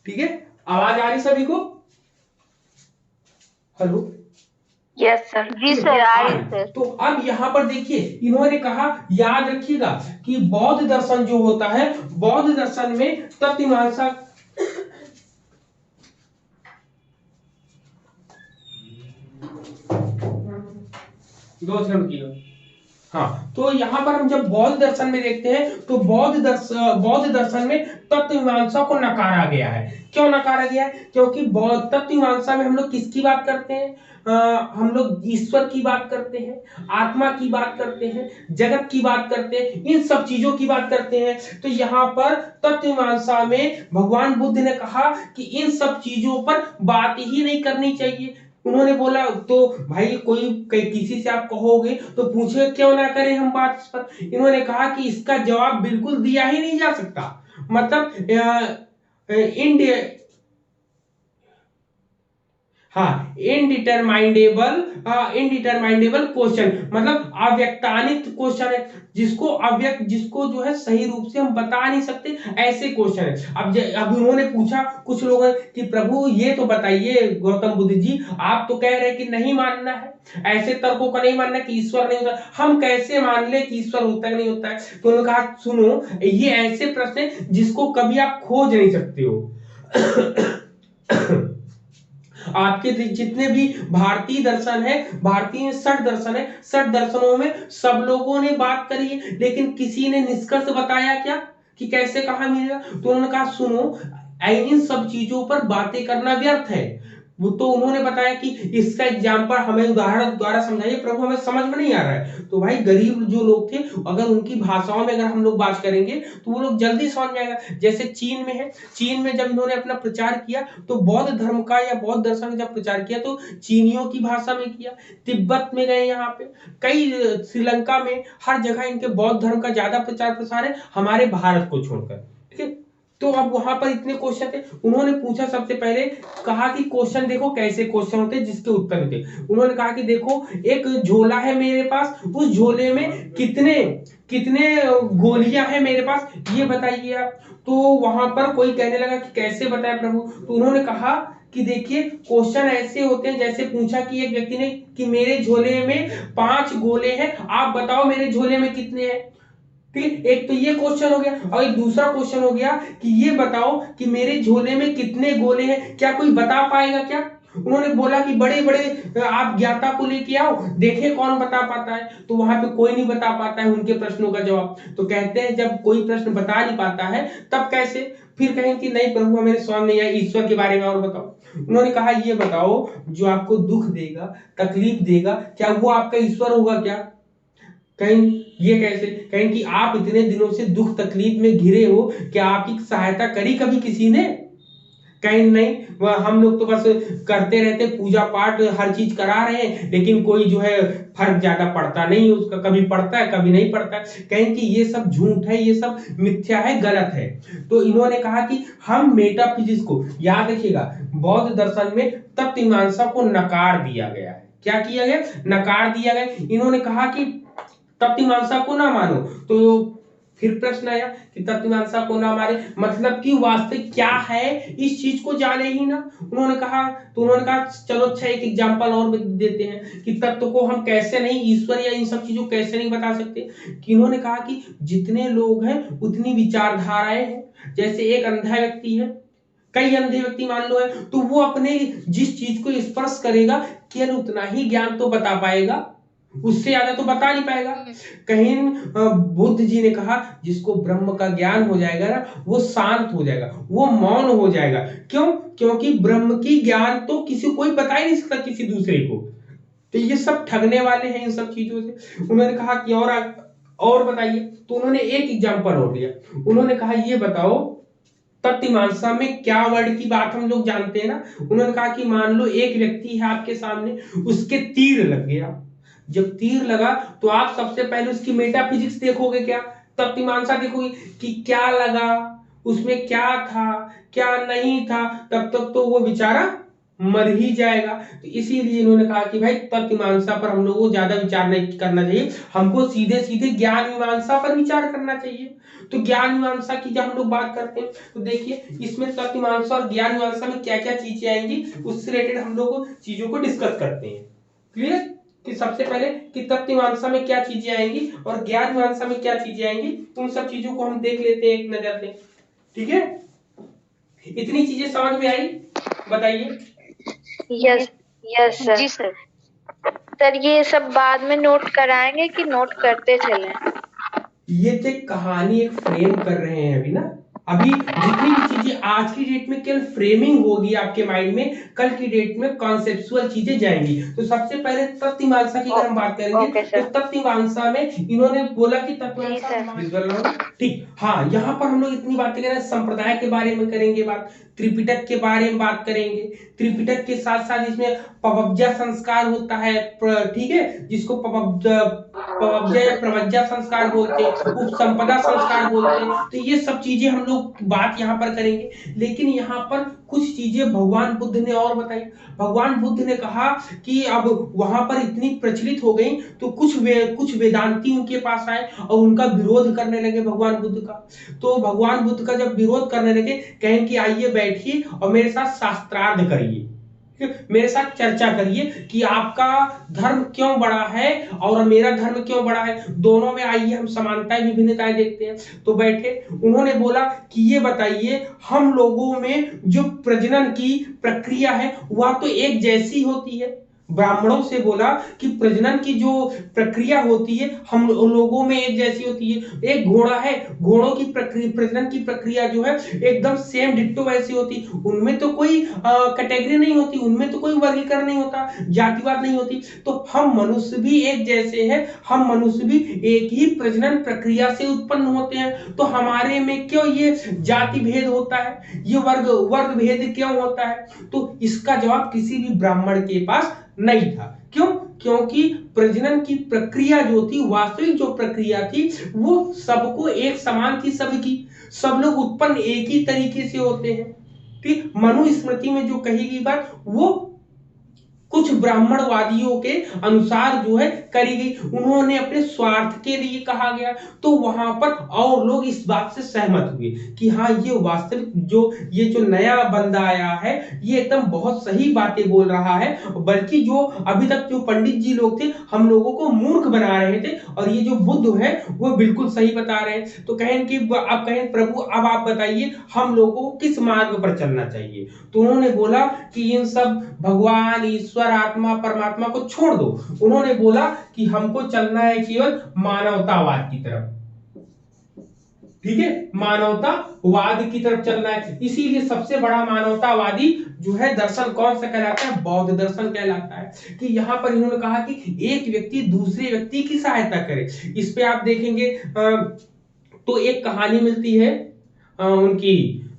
[SPEAKER 1] ठीक है, आवाज आ रही सभी को? Hello,
[SPEAKER 2] yes sir.
[SPEAKER 3] जी सर, आ रही सर।
[SPEAKER 1] तो अब यहाँ पर देखिए, इन्होंने कहा, याद रखिएगा कि बौद्ध दर्शन जो होता है, बौद्ध दर्शन में तत्व मीमांसा दो सेकंड की। हाँ, तो यहाँ पर हम जब बौद्ध दर्शन में देखते हैं तो बौद्ध दर्शन में तत्व मीमांसा को नकारा गया है। क्यों नकारा गया है? क्योंकि बौद्ध तत्व मीमांसा में हम लोग किसकी बात करते हैं? हम लोग ईश्वर की बात करते हैं, आत्मा की बात करते हैं, जगत की बात करते हैं, इन सब चीजों की बात करते हैं। तो यहाँ पर तत्व मीमांसा में भगवान बुद्ध ने कहा कि इन सब चीजों पर बात ही नहीं करनी चाहिए। उन्होंने बोला, तो भाई कोई किसी से आप कहोगे तो पूछे क्यों ना करें हम बात इस पर। इन्होंने कहा कि इसका जवाब बिल्कुल दिया ही नहीं जा सकता। मतलब इनडिटरमाइनेबल क्वेश्चन, मतलब अव्यक्तानित क्वेश्चन है, जिसको जो है सही रूप से हम बता नहीं सकते, ऐसे क्वेश्चन है। अब उन्होंने पूछा कुछ लोगों कि प्रभु ये तो बताइए गौतम बुद्ध जी, आप तो कह रहे हैं कि नहीं मानना है, ऐसे तर्कों का नहीं मानना कि ईश्वर नहीं होता, हम कैसे मान ले कि ईश्वर होता है नहीं होता है? तो उन्होंने कहा, सुनो, ये ऐसे प्रश्न है जिसको कभी आप खोज नहीं सकते हो। आपके जितने भी भारतीय दर्शन है, भारतीय 60 दर्शन है, 60 दर्शनों में सब लोगों ने बात करी है, लेकिन किसी ने निष्कर्ष बताया क्या कि कैसे कहा मिलेगा? तो उन्होंने कहा, सुनो, इन सब चीजों पर बातें करना व्यर्थ है। वो तो उन्होंने बताया कि इसका एग्जाम्पल हमें उदाहरण द्वारा समझाइए प्रभु, हमें समझ में नहीं आ रहा है। तो भाई गरीब जो लोग थे, अगर उनकी भाषाओं में अगर हम लोग बात करेंगे तो वो लोग जल्दी समझ में आएगा। जैसे चीन में है, चीन में जब इन्होंने अपना प्रचार किया तो बौद्ध धर्म का या बौद्ध दर्शन का जब प्रचार किया तो चीनियों की भाषा में किया। तिब्बत में गए, यहाँ पे कई, श्रीलंका में, हर जगह इनके बौद्ध धर्म का ज्यादा प्रचार प्रसार है, हमारे भारत को छोड़कर। ठीक है, तो अब वहां पर इतने क्वेश्चन थे। उन्होंने पूछा, सबसे पहले कहा कि क्वेश्चन देखो कैसे क्वेश्चन होते जिसके उत्तर थे। उन्होंने कहा कि देखो, एक झोला है मेरे पास, उस झोले में कितने कितने गोलियां हैं मेरे पास, ये बताइए आप। तो वहां पर कोई कहने लगा कि कैसे बताए प्रभु? तो उन्होंने कहा कि देखिए, क्वेश्चन ऐसे होते हैं, जैसे पूछा कि एक व्यक्ति ने कि मेरे झोले में 5 गोले हैं, आप बताओ मेरे झोले में कितने हैं। ठीक, एक तो ये क्वेश्चन हो गया। और एक दूसरा क्वेश्चन हो गया कि ये बताओ कि मेरे झोले में कितने गोले हैं, क्या कोई बता पाएगा क्या? उन्होंने बोला कि बड़े बड़े आप ज्ञाता को लेके आओ, देखे कौन बता पाता है। तो वहां पे कोई नहीं बता पाता है उनके प्रश्नों का जवाब। तो कहते हैं जब कोई प्रश्न बता नहीं पाता है तब कैसे फिर कहें कि नहीं प्रभु मेरे सामने या ईश्वर के बारे में और बताओ। उन्होंने कहा, ये बताओ, जो आपको दुख देगा, तकलीफ देगा, क्या वो आपका ईश्वर होगा क्या? कहीं ये कैसे? कहें कि आप इतने दिनों से दुख तकलीफ में घिरे हो, क्या आपकी सहायता करी कभी किसी ने? कहीं नहीं, हम लोग तो बस करते रहते पूजा पाठ, हर चीज करा रहे हैं, लेकिन कोई जो है फर्क ज्यादा पड़ता नहीं उसका, कभी पड़ता है कभी नहीं पड़ता है। कहें कि ये सब झूठ है, ये सब मिथ्या है, गलत है। तो इन्होंने कहा कि हम मेटाफिजिक्स को, याद रखिएगा, बौद्ध दर्शन में तत्व मीमांसा को नकार दिया गया है। क्या किया गया? नकार दिया गया। इन्होंने कहा कि तत्व मीमांसा को ना मानो, तो फिर प्रश्न आया कि तत्व मीमांसा को ना मारे मतलब कि वास्तविक क्या है इस चीज को जाने ही ना। उन्होंने कहा चलो अच्छा एक एग्जांपल और देते हैं कि तत्व को हम कैसे नहीं, ईश्वर या इन सब चीजों को कैसे नहीं बता सकते। कि इन्होंने कहा कि जितने लोग हैं उतनी विचारधाराएं हैं। जैसे एक अंधा व्यक्ति है, कई अंधे व्यक्ति मान लो है, तो वो अपने जिस चीज को स्पर्श करेगा केवल उतना ही ज्ञान तो बता पाएगा, उससे ज्यादा तो बता नहीं पाएगा। कहीं बुद्ध जी ने कहा जिसको ब्रह्म का ज्ञान हो जाएगा ना, वो शांत हो जाएगा, वो मौन हो जाएगा। क्यों? क्योंकि ब्रह्म की ज्ञान तो किसी कोई बता ही नहीं सकता किसी दूसरे को। तो ये सब ठगने वाले हैं इन सब चीजों से। उन्होंने कहा कि और बताइए, तो उन्होंने एक एग्जांपल और दिया। उन्होंने कहा ये बताओ तत्व मीमांसा में क्या वर्ड की बात हम लोग जानते हैं ना। उन्होंने कहा कि मान लो एक व्यक्ति है आपके सामने, उसके तीर लग गया। जब तीर लगा तो आप सबसे पहले उसकी मेटाफिजिक्स देखोगे, क्या तत्व मीमांसा देखोगे कि क्या लगा, उसमें क्या था क्या नहीं था, तब तक तो वो बेचारा मर ही जाएगा। तो इसीलिए इन्होंने कहा कि भाई तत्व मीमांसा पर हम लोगों को ज्यादा विचार नहीं करना चाहिए, हमको सीधे सीधे ज्ञान मीमांसा पर विचार करना चाहिए। तो ज्ञान मीमांसा की जब हम लोग बात करते हैं तो देखिए इसमें तत्व मीमांसा और ज्ञान मीमांसा में क्या क्या चीजें आएंगी, उससे रिलेटेड हम लोग चीजों को डिस्कस करते हैं। क्लियर? कि सबसे पहले कि तत्व मीमांसा में क्या चीजें आएंगी और ज्ञान मीमांसा में क्या चीजें आएंगी, उन सब चीजों को हम देख लेते हैं एक नजर से। ठीक है, इतनी चीजें समझ में आई? बताइए।
[SPEAKER 3] Yes yes sir.
[SPEAKER 2] जी सर।
[SPEAKER 3] सर ये सब बाद में नोट कराएंगे कि नोट करते चलें?
[SPEAKER 1] ये तो एक कहानी, एक फ्रेम कर रहे हैं अभी ना। अभी जितनी भी चीजें आज की डेट में केवल फ्रेमिंग होगी आपके माइंड में, कल की डेट में कॉन्सेप्चुअल चीजें जाएंगी। तो सबसे पहले तत्व मीमांसा की अगर हम बात करेंगे तो तत्व मीमांसा में इन्होंने बोला कि तत्व मीमांसा, ठीक, हाँ, यहाँ पर हम लोग इतनी बातें करें, संप्रदाय के बारे में करेंगे बात, त्रिपिटक के बारे में बात करेंगे, त्रिपिटक के साथ साथ इसमें पवब्जा संस्कार होता है, ठीक है, जिसको पवब्जा या प्रवज्जा संस्कार बोलते हैं, उपसंपदा संस्कार बोलते हैं। तो ये सब चीजें हम लोग बात यहाँ पर करेंगे। लेकिन यहाँ पर कुछ चीजें भगवान बुद्ध ने और बताई। भगवान बुद्ध ने कहा कि अब वहां पर इतनी प्रचलित हो गई तो कुछ वेदांती उनके पास आए और उनका विरोध करने लगे भगवान बुद्ध का। तो भगवान बुद्ध का जब विरोध करने लगे, कहें कि आइए बैठिए और मेरे साथ शास्त्रार्थ करिए, मेरे साथ चर्चा करिए कि आपका धर्म क्यों बड़ा है और मेरा धर्म क्यों बड़ा है, दोनों में आइए हम समानताएं विभिन्नताएं देखते हैं। तो बैठे, उन्होंने बोला कि ये बताइए हम लोगों में जो प्रजनन की प्रक्रिया है वह तो एक जैसी होती है। ब्राह्मणों से बोला कि प्रजनन की जो प्रक्रिया होती है हम लोगों में एक जैसी होती है। एक घोड़ा है, घोड़ों की प्रजनन की प्रक्रिया जो है एकदम सेम डिट्टो वैसी होती, उनमें तो कोई कैटेगरी नहीं होती, उनमें तो कोई वर्गीकरण नहीं होता, जातिवाद नहीं होती। तो हम मनुष्य भी एक जैसे हैं, हम मनुष्य भी एक ही प्रजनन प्रक्रिया से उत्पन्न होते हैं। तो हमारे में क्यों ये जाति भेद होता है, ये वर्ग भेद क्यों होता है? तो इसका जवाब किसी भी ब्राह्मण के पास नहीं था। क्यों? क्योंकि प्रजनन की प्रक्रिया जो थी, वास्तविक जो प्रक्रिया थी, वो सबको एक समान थी, सबकी, सब लोग उत्पन्न एक ही तरीके से होते हैं। ठीक, मनुस्मृति में जो कही गई बात वो कुछ ब्राह्मणवादियों के अनुसार जो है करी गई, उन्होंने अपने स्वार्थ के लिए कहा गया। तो वहां पर और लोग इस बात से सहमत हुए कि हाँ ये वास्तविक ये जो नया बंदा आया है ये एकदम बहुत सही बातें बोल रहा है, बल्कि जो अभी तक जो पंडित जी लोग थे हम लोगों को मूर्ख बना रहे थे, और ये जो बुद्ध है वो बिल्कुल सही बता रहे हैं। तो कहें कि अब कहें प्रभु अब आप बताइए हम लोगों को किस मार्ग पर चलना चाहिए? तो उन्होंने बोला कि इन सब भगवान, ईश्वर, आत्मा, परमात्मा को छोड़ दो। उन्होंने बोला कि हमको चलना है केवल मानवतावाद की तरफ। ठीक है, मानवतावाद की तरफ चलना है। इसीलिए सबसे बड़ा मानवतावादी जो है दर्शन कौन सा कहलाता है? बौद्ध दर्शन कहलाता है। कि यहाँ पर इन्होंने कहा कि एक व्यक्ति दूसरे व्यक्ति की सहायता करे। इस पे आप देखेंगे तो एक कहानी मिलती है उनकी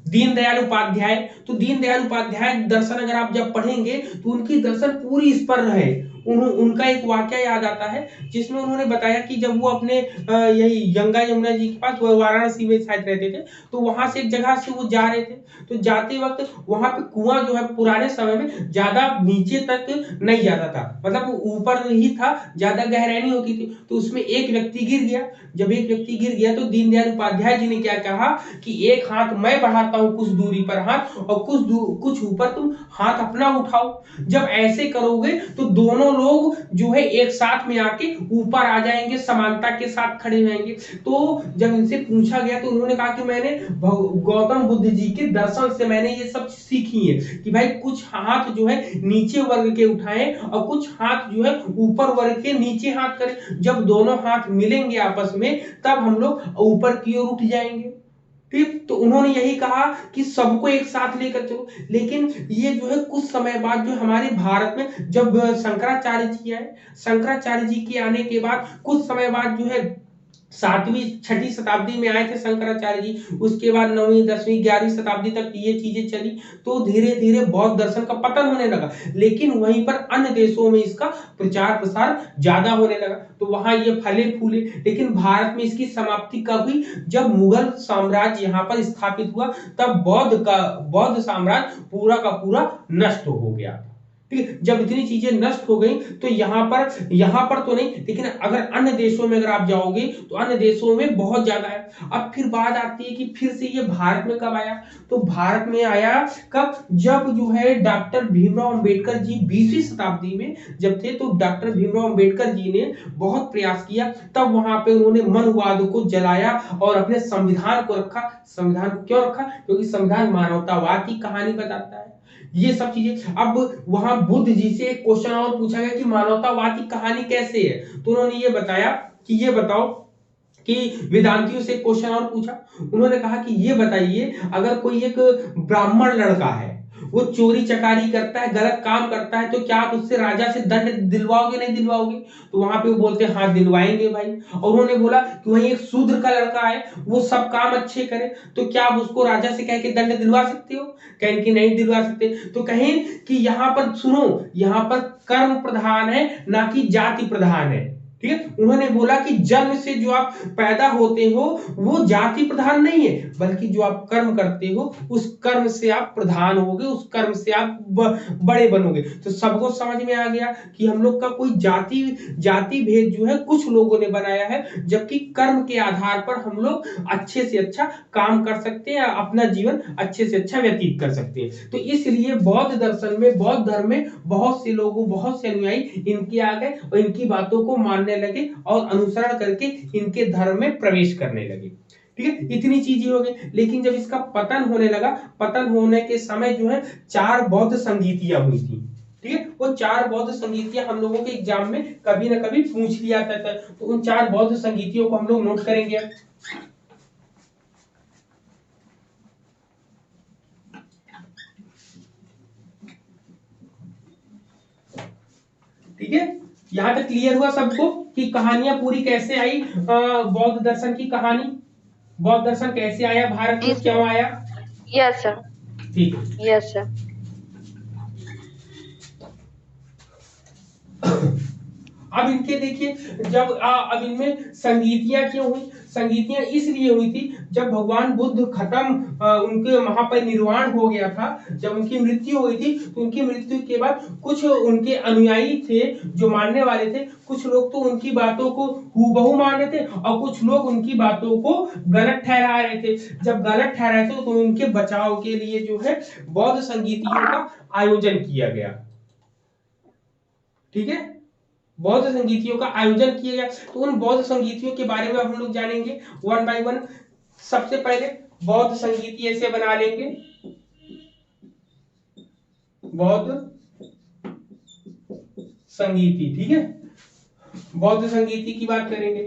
[SPEAKER 1] दीनदयाल उपाध्याय, तो दीनदयाल उपाध्याय दर्शन अगर आप जब पढ़ेंगे तो उनकी दर्शन पूरी इस पर है। उनका एक वाकया याद आता है जिसमें उन्होंने बताया कि जब वो अपने यही गंगा यमुना जी के पास वाराणसी में शायद रहते थे, तो वहां से एक जगह से वो जा रहे थे, तो जाते वक्त वहां पे कुआं जो है पुराने समय में ज्यादा नीचे तक नहीं जाता था, मतलब वो ऊपर ही था, ज्यादा गहराई नहीं होती थी। तो उसमें एक व्यक्ति गिर गया। जब एक व्यक्ति गिर गया तो दीनदयाल उपाध्याय जी ने क्या कहा कि एक हाथ मैं बढ़ाता हूं कुछ दूरी पर हाथ, और कुछ ऊपर तुम हाथ अपना उठाओ। जब ऐसे करोगे तो दोनों लोग जो है एक साथ में आके ऊपर आ जाएंगे, समानता के साथ खड़े रहेंगे। तो जब इनसे पूछा गया तो उन्होंने कहा कि मैंने गौतम बुद्ध जी के दर्शन से मैंने ये सब सीखी है कि भाई कुछ हाथ जो है नीचे वर्ग के उठाएं और कुछ हाथ जो है ऊपर वर्ग के नीचे हाथ करें। जब दोनों हाथ मिलेंगे आपस में तब हम लोग ऊपर की ओर उठ जाएंगे। ठीक, तो उन्होंने यही कहा कि सबको एक साथ लेकर चलो। लेकिन ये जो है कुछ समय बाद जो हमारे भारत में जब शंकराचार्य जी आए, शंकराचार्य जी के आने के बाद कुछ समय बाद जो है 7वीं 6ठी शताब्दी में आए थे शंकराचार्य जी, उसके बाद 9वीं 10वीं 11वीं शताब्दी तक ये चीजें चली, तो धीरे धीरे बौद्ध दर्शन का पतन होने लगा। लेकिन वहीं पर अन्य देशों में इसका प्रचार प्रसार ज्यादा होने लगा, तो वहां ये फले फूले। लेकिन भारत में इसकी समाप्ति कब हुई? जब मुगल साम्राज्य यहाँ पर स्थापित हुआ, तब बौद्ध साम्राज्य पूरा का पूरा नष्ट हो गया। ठीक, जब इतनी चीजें नष्ट हो गई तो यहाँ पर तो नहीं, लेकिन अगर अन्य देशों में अगर आप जाओगे तो अन्य देशों में बहुत ज्यादा है। अब फिर बात आती है कि फिर से ये भारत में कब आया? तो भारत में आया कब? जब जो है डॉक्टर भीमराव अंबेडकर जी 20वीं शताब्दी में जब थे, तो डॉक्टर भीमराव अंबेडकर जी ने बहुत प्रयास किया, तब वहां पे उन्होंने मनवाद को जलाया और अपने संविधान को रखा। संविधान को क्यों रखा? क्योंकि संविधान मानवतावाद की कहानी बताता है, ये सब चीजें। अब वहां बुद्ध जी से एक क्वेश्चन और पूछा गया कि मानवतावाद की कहानी कैसे है, तो उन्होंने ये बताया कि ये बताओ कि वेदांतियों से क्वेश्चन और पूछा। उन्होंने कहा कि ये बताइए, अगर कोई एक ब्राह्मण लड़का है, वो चोरी चकारी करता है, गलत काम करता है, तो क्या आप उससे राजा से दंड दिलवाओगे नहीं दिलवाओगे? तो वहां पे वो बोलते हैं हाँ दिलवाएंगे भाई। और उन्होंने बोला कि वही एक शूद्र का लड़का है, वो सब काम अच्छे करे, तो क्या आप उसको राजा से कह के दंड दिलवा सकते हो? कहें कि नहीं दिलवा सकते। तो कहें कि यहाँ पर सुनो, यहाँ पर कर्म प्रधान है ना कि जाति प्रधान है। ठीक है, उन्होंने बोला कि जन्म से जो आप पैदा होते हो वो जाति प्रधान नहीं है, बल्कि जो आप कर्म करते हो उस कर्म से आप प्रधान होगे, उस कर्म से आप बड़े बनोगे। तो सबको समझ में आ गया कि हम लोग का कोई जाति भेद जो है कुछ लोगों ने बनाया है, जबकि कर्म के आधार पर हम लोग अच्छे से अच्छा काम कर सकते हैं, अपना जीवन अच्छे से अच्छा व्यतीत कर सकते हैं। तो इसलिए बौद्ध दर्शन में, बौद्ध धर्म में बहुत से लोगों, बहुत से अनुयायी इनके आ गए और इनकी बातों को मानने लगे और अनुसरण करके इनके धर्म में प्रवेश करने लगे। ठीक है, इतनी चीजें हो गई। लेकिन जब इसका पतन होने लगा, पतन होने के समय जो है 4 बौद्ध संगीतियां हुई थी। ठीक है, वो 4 बौद्ध संगीतियां हम लोगों के एग्जाम में कभी ना कभी पूछ लिया जाता है, तो उन 4 बौद्ध संगीतियों को हम लोग नोट करेंगे। ठीक है, यहां तक क्लियर हुआ सबको कि कहानियां पूरी कैसे आई? बौद्ध दर्शन की कहानी, बौद्ध दर्शन कैसे आया भारत में, क्यों आया?
[SPEAKER 3] Yes sir.
[SPEAKER 1] ठीक है,
[SPEAKER 3] यस सर।
[SPEAKER 1] अब इनके देखिए, जब अब इनमें संगीतियां क्यों हुई? संगीतियां इसलिए हुई थी जब भगवान बुद्ध उनके महापरिनिर्वाण हो गया था, जब उनकी मृत्यु हुई थी, तो उनकी मृत्यु के बाद कुछ उनके अनुयायी थे जो मानने वाले थे, कुछ लोग तो उनकी बातों को हूबहू मान रहे थे और कुछ लोग उनकी बातों को गलत ठहरा रहे थे। जब गलत ठहराए थे तो उनके बचाव के लिए जो है बौद्ध संगीतियों का आयोजन किया गया। ठीक है, बौद्ध संगीतियों का आयोजन किया गया। तो उन बौद्ध संगीतियों के बारे में हम लोग जानेंगे वन बाय वन। सबसे पहले बौद्ध संगीति ऐसे बना लेंगे, बौद्ध संगीति। ठीक है, बौद्ध संगीति की बात करेंगे।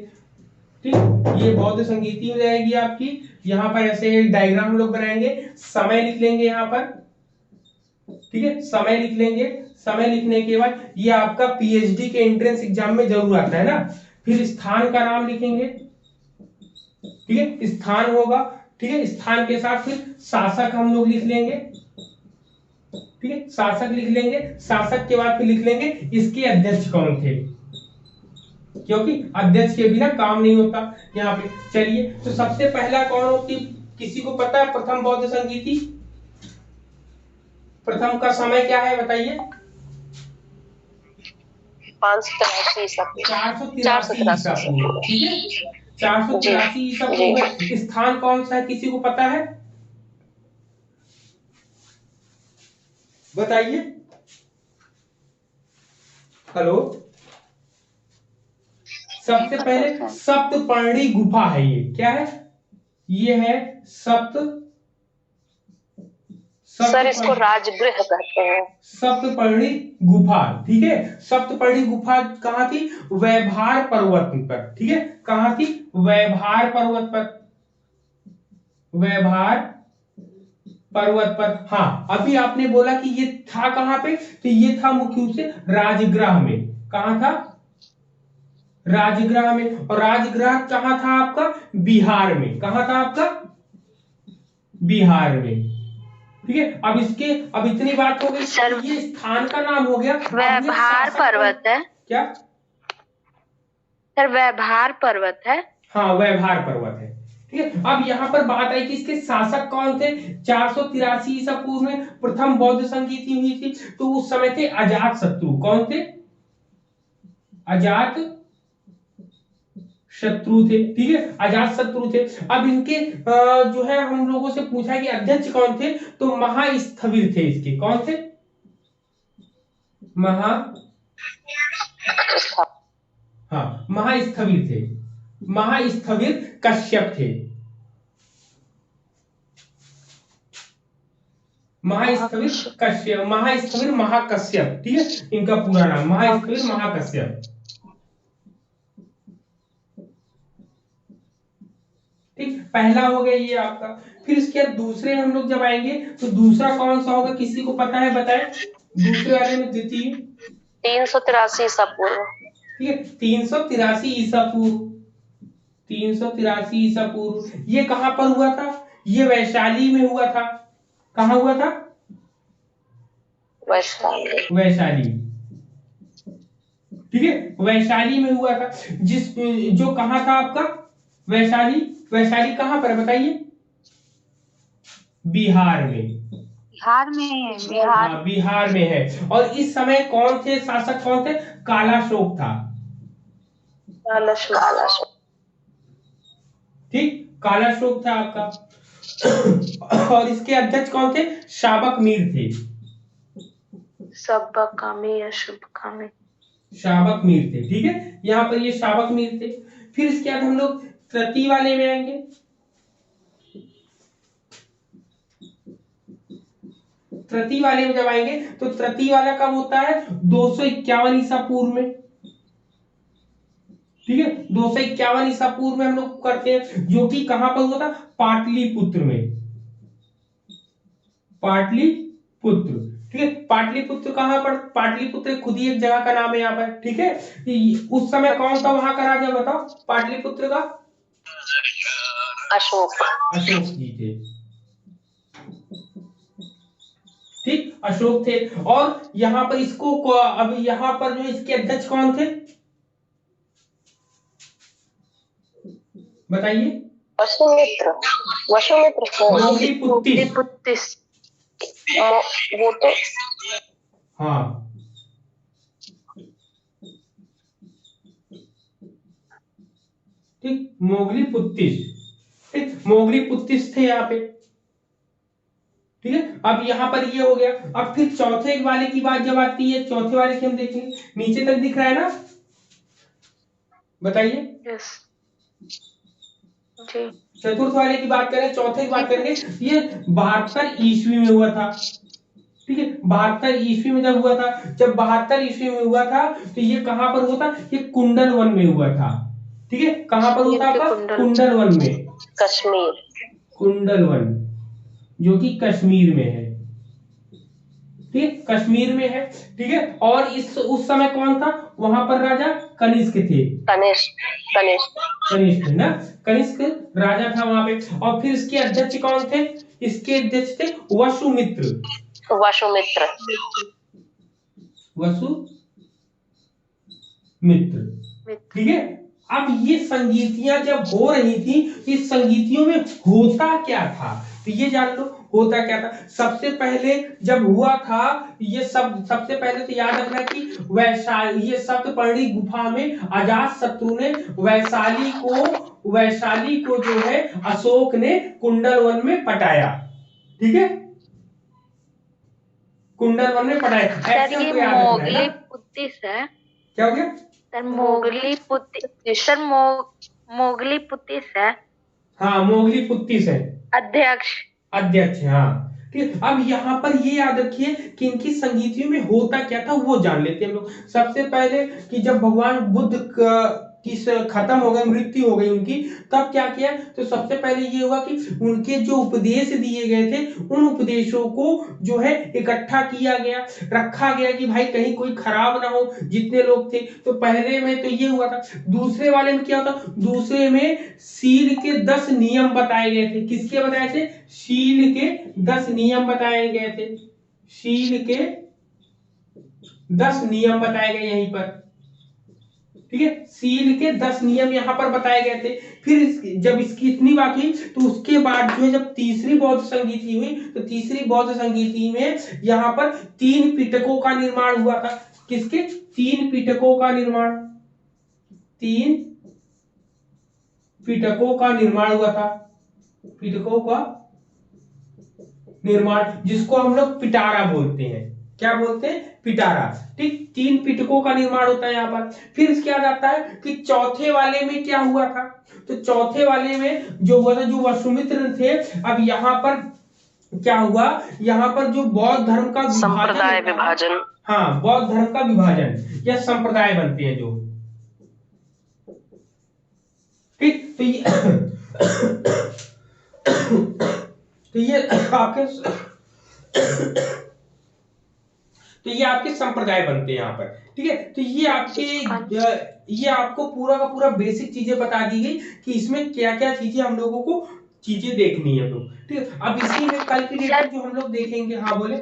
[SPEAKER 1] ठीक, ये बौद्ध संगीति हो जाएगी आपकी। यहां पर ऐसे डायग्राम हम लोग बनाएंगे, समय लिख लेंगे यहां पर। ठीक है, समय लिख लेंगे। समय लिखने के बाद ये आपका पीएचडी के एंट्रेंस एग्जाम में जरूर आता है ना। फिर स्थान का नाम लिखेंगे। ठीक है, स्थान होगा, ठीक है, स्थान के साथ फिर शासक हम लोग लिख लेंगे, ठीक है, शासक लिख लेंगे। शासक के बाद फिर लिख लेंगे इसके अध्यक्ष कौन थे, क्योंकि अध्यक्ष के बिना काम नहीं होता यहाँ पे। चलिए, तो सबसे पहला कौन होती, किसी को पता है प्रथम बौद्ध संगीति? प्रथम का समय क्या है बताइए?
[SPEAKER 2] 583 ईसा पूर्व।
[SPEAKER 1] 483 ईसा पूर्व, ठीक है, 483 ईसा पूर्व। स्थान कौन सा है, किसी को पता है? बताइए। हेलो, सबसे पहले सप्तपर्णी गुफा है, ये क्या है? ये है
[SPEAKER 2] सर इसको राजगृह कहते हैं।
[SPEAKER 1] सप्तपर्णी गुफा, ठीक है। सप्तपर्णी गुफा कहाँ थी? वैभार पर्वत पर, ठीक है। कहाँ थी? वैभार पर्वत पर, वैभार पर्वत पर। हाँ, अभी आपने बोला कि ये था कहाँ पे, तो ये था मुख्य रूप से राजगृह में। कहाँ था? राजगृह में। और राजगृह कहाँ था आपका? बिहार में। कहाँ था आपका? बिहार में, ठीक है। अब इतनी बात हो गई, ये स्थान का नाम हो गया।
[SPEAKER 3] वैभार पर्वत है
[SPEAKER 1] क्या
[SPEAKER 3] सर? वैभार पर्वत है।
[SPEAKER 1] हाँ, वैभार पर्वत है, ठीक है। अब यहाँ पर बात आई कि इसके शासक कौन थे। 483 ईसा पूर्व में प्रथम बौद्ध संगीति हुई थी, तो उस समय थे अजात शत्रु। कौन थे? अजात शत्रु थे, ठीक है, अजात शत्रु थे। अब इनके जो है हम लोगों से पूछा कि अध्यक्ष कौन थे, तो महास्थविर थे इसके। कौन थे? महास्थविर थे। महास्थविर कश्यप थे। महास्थविर कश्यप, महास्थविर महाकश्यप, ठीक है, इनका पूरा नाम महास्थविर महाकश्यप, ठीक। पहला हो गया ये आपका। फिर इसके बाद दूसरे हम लोग जब आएंगे तो दूसरा कौन सा होगा, किसी को पता है बताएं? दूसरे वाले में द्वितीय
[SPEAKER 2] 383 ईसा पूर्व,
[SPEAKER 1] ठीक है, 383 ईसा पूर्व, 383 ईसा पूर्व। ये कहां पर हुआ था? ये वैशाली में हुआ था। कहां हुआ था? वैशाली, ठीक है, वैशाली में हुआ था। जो कहां था आपका? वैशाली। वैशाली कहां पर बताइए? बिहार में। बिहार में है। और इस समय कौन थे शासक, कौन थे? कालाशोक था, ठीक, कालाशोक था आपका। और इसके अध्यक्ष कौन थे? शाबक मीर थे। शाबक मीर थे, ठीक है, यहाँ पर ये शाबक मीर थे। फिर इसके बाद हम लोग तृतीय वाले में आएंगे। तृतीय वाले में जब आएंगे तो तृतीय वाला कब होता है? 251 ईसा पूर्व में, ठीक है, 251 ईसा पूर्व में हम लोग करते हैं, जो कि कहां पर हुआ था? पाटलिपुत्र में। पाटलिपुत्र, ठीक है, पाटलिपुत्र कहां पर? पाटलिपुत्र खुद ही एक जगह का नाम है यहाँ पर, ठीक है। उस समय कौन था वहां का राजा, बताओ? पाटलिपुत्र का अशोक जी थे, ठीक, अशोक थे। और यहाँ पर इसको अब यहाँ पर जो इसके अध्यक्ष कौन थे बताइए? मोगलीपुत्तिस। वो तो हाँ, ठीक, मोगलीपुत्तिस, ठीक, मोगलीपुत्तिस थे यहाँ पे, ठीक है। अब यहाँ पर ये हो गया। अब फिर चौथे वाले की बात जब आती है, चौथे वाले की हम देखेंगे, नीचे तक दिख रहा है ना, बताइए?
[SPEAKER 3] यस
[SPEAKER 1] जी। चतुर्थ वाले की बात करें, चौथे की बात करेंगे, ये 72 ईस्वी में हुआ था, ठीक है, 72 ईस्वी में जब हुआ था, जब 72 ईस्वी में हुआ था, तो ये कहां पर हुआ था? ये कुंडल वन में हुआ था, ठीक है। कहां पर हुआ था आपका? कुंडल वन में, कश्मीर, कुंडल वन, जो कि कश्मीर में है, ठीक है, कश्मीर में है। ठीक है, और इस उस समय कौन था वहां पर? राजा कनिष्क थे। कनिष्क ना, कनिष्क राजा था वहां पे। और फिर इसके अध्यक्ष कौन थे? इसके अध्यक्ष थे वसुमित्र। वसुमित्र, ठीक है। अब ये संगीतियां जब हो रही थी, इस संगीतियों में होता क्या था तो ये जान लो होता क्या था। सबसे पहले जब हुआ था ये सब, सबसे पहले तो याद रखना कि वैशाली, ये सप्तपर्णी गुफा में अजात शत्रु ने वैशाली को जो है अशोक ने कुंडल वन में पटाया। ठीक है, कुंडल वन में पटाया।
[SPEAKER 3] सर ये मोगली पुत्तिस है।
[SPEAKER 1] क्या हो गया
[SPEAKER 3] सर? मोगली पुत्तिस है।
[SPEAKER 1] हाँ, मोगली पुत्तिस है
[SPEAKER 3] अध्यक्ष।
[SPEAKER 1] हाँ, ठीक। अब यहाँ पर ये याद रखिए कि इनकी संगीतियों में होता क्या था वो जान लेते हैं हम लोग। सबसे पहले कि जब भगवान बुद्ध की खत्म हो गई, मृत्यु हो गई उनकी, तब क्या किया तो सबसे पहले ये हुआ कि उनके जो उपदेश दिए गए थे उन उपदेशों को जो है इकट्ठा किया गया, रखा गया कि भाई कहीं कोई खराब ना हो। जितने लोग थे तो पहले में तो ये हुआ था। दूसरे वाले में क्या होता? दूसरे में शील के 10 नियम बताए गए थे। किसके बताए थे? शील के 10 नियम बताए गए थे। शील के 10 नियम बताए गए यहीं पर। ठीक है, शील के 10 नियम यहाँ पर बताए गए थे। फिर जब इसकी इतनी बात हुई तो उसके बाद जो है जब तीसरी बौद्ध संगीति हुई तो तीसरी बौद्ध संगीति में यहाँ पर 3 पिटकों का निर्माण हुआ था। किसके? 3 पिटकों का निर्माण, 3 पिटकों का निर्माण हुआ था। पिटकों का निर्माण, जिसको हम लोग पिटारा बोलते हैं। क्या बोलते हैं? पिटारा। ठीक, 3 पिटकों का निर्माण होता है यहाँ पर। फिर इसके बाद आता है कि चौथे वाले में क्या हुआ था तो चौथे वाले में जो हुआ था, जो वसुमित्र थे, अब यहाँ पर क्या हुआ, यहाँ पर जो बौद्ध धर्म का संप्रदाय विभाजन, हाँ, बौद्ध धर्म का विभाजन या संप्रदाय बनते हैं जो। ठीक, तो ये आपके संप्रदाय बनते हैं यहाँ पर। ठीक है, तो ये आपको पूरा का पूरा बेसिक चीजें बता दी गई कि इसमें क्या क्या चीजें हम लोगों को चीजें देखनी है हम लोग। ठीक है, अब इसी में कल की डेट में जो हम लोग देखेंगे। हाँ बोले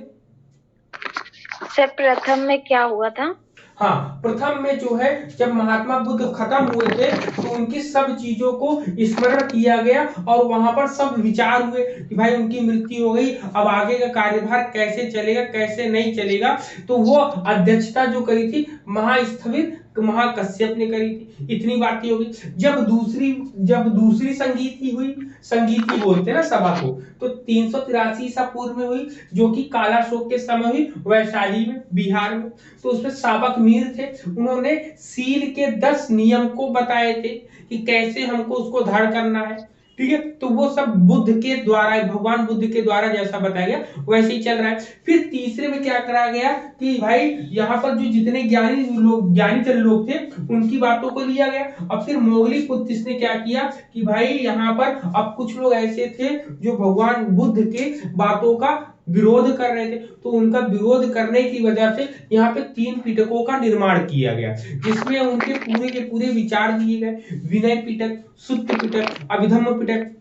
[SPEAKER 3] सर, प्रथम में क्या हुआ था?
[SPEAKER 1] हाँ, प्रथम में जो है जब महात्मा बुद्ध खत्म हुए थे तो उनकी सब चीजों को स्मरण किया गया और वहां पर सब विचार हुए कि भाई उनकी मृत्यु हो गई, अब आगे का कार्यभार कैसे चलेगा कैसे नहीं चलेगा। तो वो अध्यक्षता जो करी थी महास्थविर महाकश्यप ने करी थी। इतनी बातें होगी। जब दूसरी संगीति हुई, संगीति बोलते हैं ना सभा को, तो 383 ईसा पूर्व में हुई, जो कि कालाशोक के समय हुई वैशाली में, बिहार में। तो उसमें साबक मीर थे, उन्होंने शील के 10 नियम को बताए थे कि कैसे हमको उसको धारण करना है। ठीक है, तो वो सब बुद्ध के द्वारा, भगवान बुद्ध के द्वारा जैसा बताया गया वैसे ही चल रहा है। फिर तीसरे में क्या करा गया कि भाई यहाँ पर जो जितने ज्ञानी लोग थे उनकी बातों को लिया गया। अब फिर मोगली पुत्तिस ने क्या किया कि भाई यहाँ पर अब कुछ लोग ऐसे थे जो भगवान बुद्ध के बातों का विरोध कर रहे थे, तो उनका विरोध करने की वजह से यहाँ पे 3 पिटकों का निर्माण किया गया, जिसमें उनके पूरे के पूरे विचार दिए गए। विनय पिटक, सुत्त पिटक, अभिधम्म पिटक।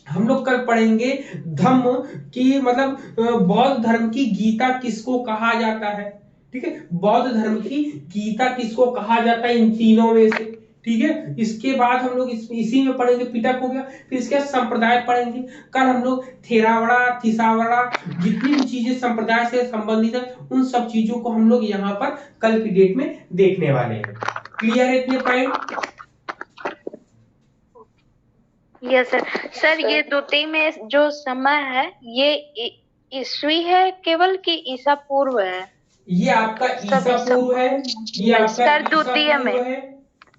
[SPEAKER 1] हम लोग कल पढ़ेंगे धम्म की मतलब बौद्ध धर्म की गीता किसको कहा जाता है। ठीक है, बौद्ध धर्म की गीता किसको कहा जाता है इन तीनों में से। ठीक है, इसके बाद हम लोग इसी में पढ़ेंगे, पिटक हो गया। फिर इसके बाद संप्रदाय पढ़ेंगे। कल हम लोग थेरावड़ा, थिसावड़ा, जितनी भी चीजें संप्रदाय से संबंधित है उन सब चीजों को हम लोग यहाँ पर कल की डेट में देखने वाले हैं। क्लियर है इतने पॉइंट?
[SPEAKER 3] Yes sir. सर, ये द्वितीय में जो समय है ये ईस्वी है केवल कि ईसा पूर्व है?
[SPEAKER 1] ये आपका ईसा पूर्व है, ये आपका
[SPEAKER 3] द्वितीय में
[SPEAKER 1] है।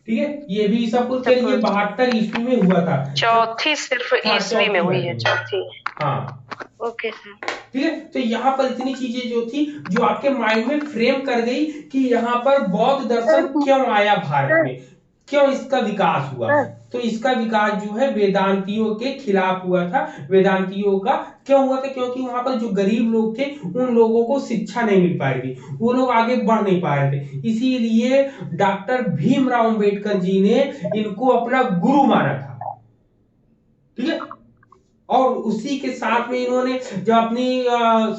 [SPEAKER 1] ठीक है, ये भी ईसा पूर्व के लिए 72 ईस्वी में हुआ था।
[SPEAKER 2] चौथी सिर्फ ईस्वी में हुई है, चौथी।
[SPEAKER 1] हाँ,
[SPEAKER 3] ओके सर।
[SPEAKER 1] ठीक है, तो यहाँ पर इतनी चीजें जो थी जो आपके माइंड में फ्रेम कर गई कि यहाँ पर बौद्ध दर्शन क्यों आया भारत में, क्यों इसका विकास हुआ। तो इसका विकास जो है वेदांतियों के खिलाफ हुआ था। वेदांतियों का क्यों हुआ था? क्योंकि वहां पर जो गरीब लोग थे उन लोगों को शिक्षा नहीं मिल पाई थी, वो लोग आगे बढ़ नहीं पा रहे थे। इसीलिए डॉक्टर भीमराव अंबेडकर जी ने इनको अपना गुरु माना था। ठीक है, और उसी के साथ में इन्होंने जब अपनी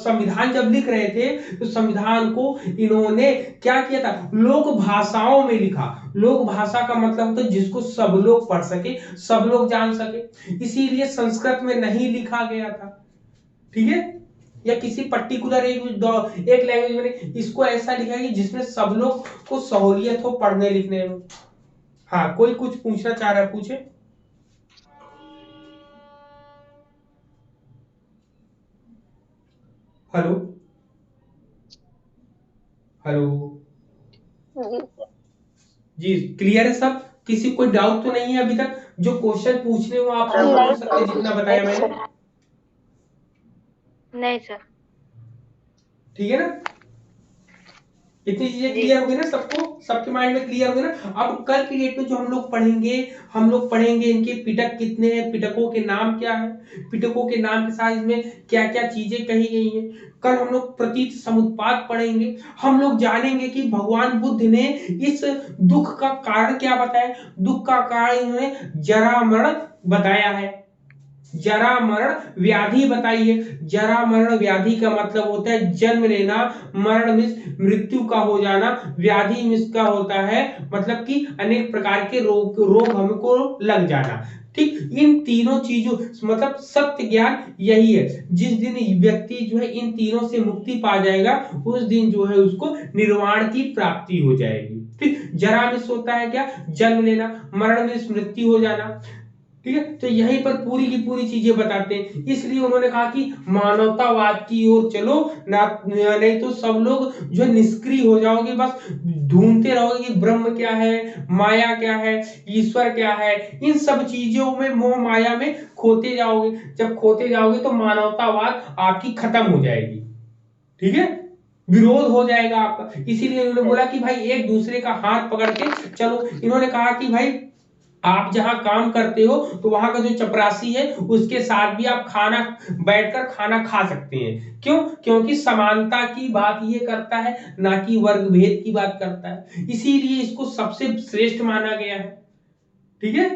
[SPEAKER 1] संविधान जब लिख रहे थे तो संविधान को इन्होंने क्या किया था? लोक भाषाओं में लिखा। लोक भाषा का मतलब होता है जिसको सब लोग पढ़ सके, सब लोग जान सके। इसीलिए संस्कृत में नहीं लिखा गया था। ठीक है, या किसी पर्टिकुलर एक लैंग्वेज में, इसको ऐसा लिखा है जिसमें सब लोग को सहूलियत हो पढ़ने लिखने में। हाँ, कोई कुछ पूछना चाह रहा है, पूछे। हेलो हेलो जी, क्लियर है सब? किसी कोई डाउट तो नहीं है अभी तक? जो क्वेश्चन पूछने हो आप सब पूछ सकते हैं, जितना बताया मैंने।
[SPEAKER 3] नहीं सर।
[SPEAKER 1] ठीक है ना? इतनी चीजें क्लियर हो गई ना सबको? सबके माइंड में क्लियर हो गई ना? अब कल की डेट में जो हम लोग पढ़ेंगे इनके पिटक कितने हैं, पिटकों के नाम क्या है, पिटकों के नाम के साथ इसमें क्या क्या चीजें कही गई हैं। कल हम लोग प्रतीत समुत्पाद पढ़ेंगे। हम लोग जानेंगे कि भगवान बुद्ध ने इस दुख का कारण क्या बताया। दुख का कारण इन्होंने जरा मरण बताया है, जरा मरण व्याधि बताई है। जरा मरण व्याधि का मतलब होता है जन्म लेना, मरण में मृत्यु का हो जाना, व्याधि में इसका होता है मतलब कि अनेक प्रकार के रोग हमको लग जाना। ठीक, इन तीनों चीजों मतलब सत्य ज्ञान यही है। जिस दिन व्यक्ति जो है इन तीनों से मुक्ति पा जाएगा उस दिन जो है उसको निर्वाण की प्राप्ति हो जाएगी। ठीक, जरा में होता है क्या? जन्म लेना, मरण में मृत्यु हो जाना। ठीक है, तो यहीं पर पूरी की पूरी चीजें बताते हैं। इसलिए उन्होंने कहा कि मानवतावाद की ओर चलो ना, नहीं तो सब लोग जो निष्क्रिय हो जाओगे, बस ढूंढते रहोगे कि ब्रह्म क्या है, माया क्या है, ईश्वर क्या है। इन सब चीजों में मोह माया में खोते जाओगे। जब खोते जाओगे तो मानवतावाद आपकी खत्म हो जाएगी। ठीक है, विरोध हो जाएगा आपका। इसीलिए उन्होंने बोला कि भाई एक दूसरे का हाथ पकड़ के चलो। इन्होंने कहा कि भाई आप जहां काम करते हो तो वहां का जो चपरासी है उसके साथ भी आप बैठकर खाना खा सकते हैं। क्यों? क्योंकि समानता की बात ये करता है, ना कि वर्ग भेद की बात करता है। इसीलिए इसको सबसे श्रेष्ठ माना गया है। ठीक है,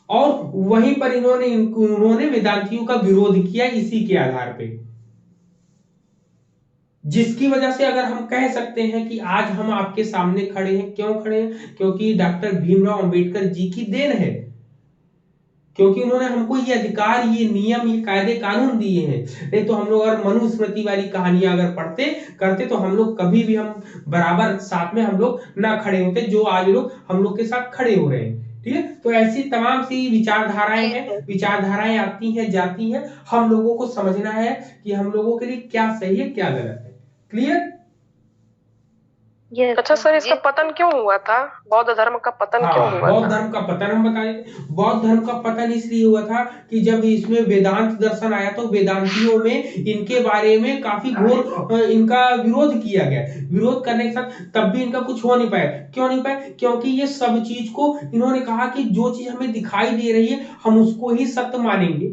[SPEAKER 1] और वहीं पर उन्होंने वेदांतियों का विरोध किया इसी के आधार पे, जिसकी वजह से अगर हम कह सकते हैं कि आज हम आपके सामने खड़े हैं। क्यों खड़े हैं? क्योंकि डॉक्टर भीमराव अंबेडकर जी की देन है। क्योंकि उन्होंने हमको ये अधिकार, ये नियम, ये कायदे कानून दिए हैं। नहीं तो हम लोग अगर मनुस्मृति वाली कहानियां अगर पढ़ते करते तो हम लोग कभी भी हम बराबर साथ में हम लोग ना खड़े होते जो आज लोग हम लोग के साथ खड़े हो रहे हैं। ठीक है, तो ऐसी तमाम सी विचारधाराएं हैं, विचारधाराएं आती हैं जाती हैं। हम लोगों को समझना है कि हम लोगों के लिए क्या सही है क्या गलत है। क्लियर?
[SPEAKER 4] अच्छा सर, इसका पतन क्यों हुआ था? बौद्ध धर्म का पतन क्यों हुआ था?
[SPEAKER 1] बौद्ध धर्म का पतन हम बताए। बौद्ध धर्म का पतन इसलिए हुआ था कि जब इसमें वेदांत दर्शन आया तो वेदांतियों में इनके बारे में काफी घोर इनका विरोध किया गया। विरोध करने के साथ तब भी इनका कुछ हो नहीं पाया। क्यों नहीं पाया? क्योंकि ये सब चीज को इन्होंने कहा कि जो चीज हमें दिखाई दे रही है हम उसको ही सत्य मानेंगे,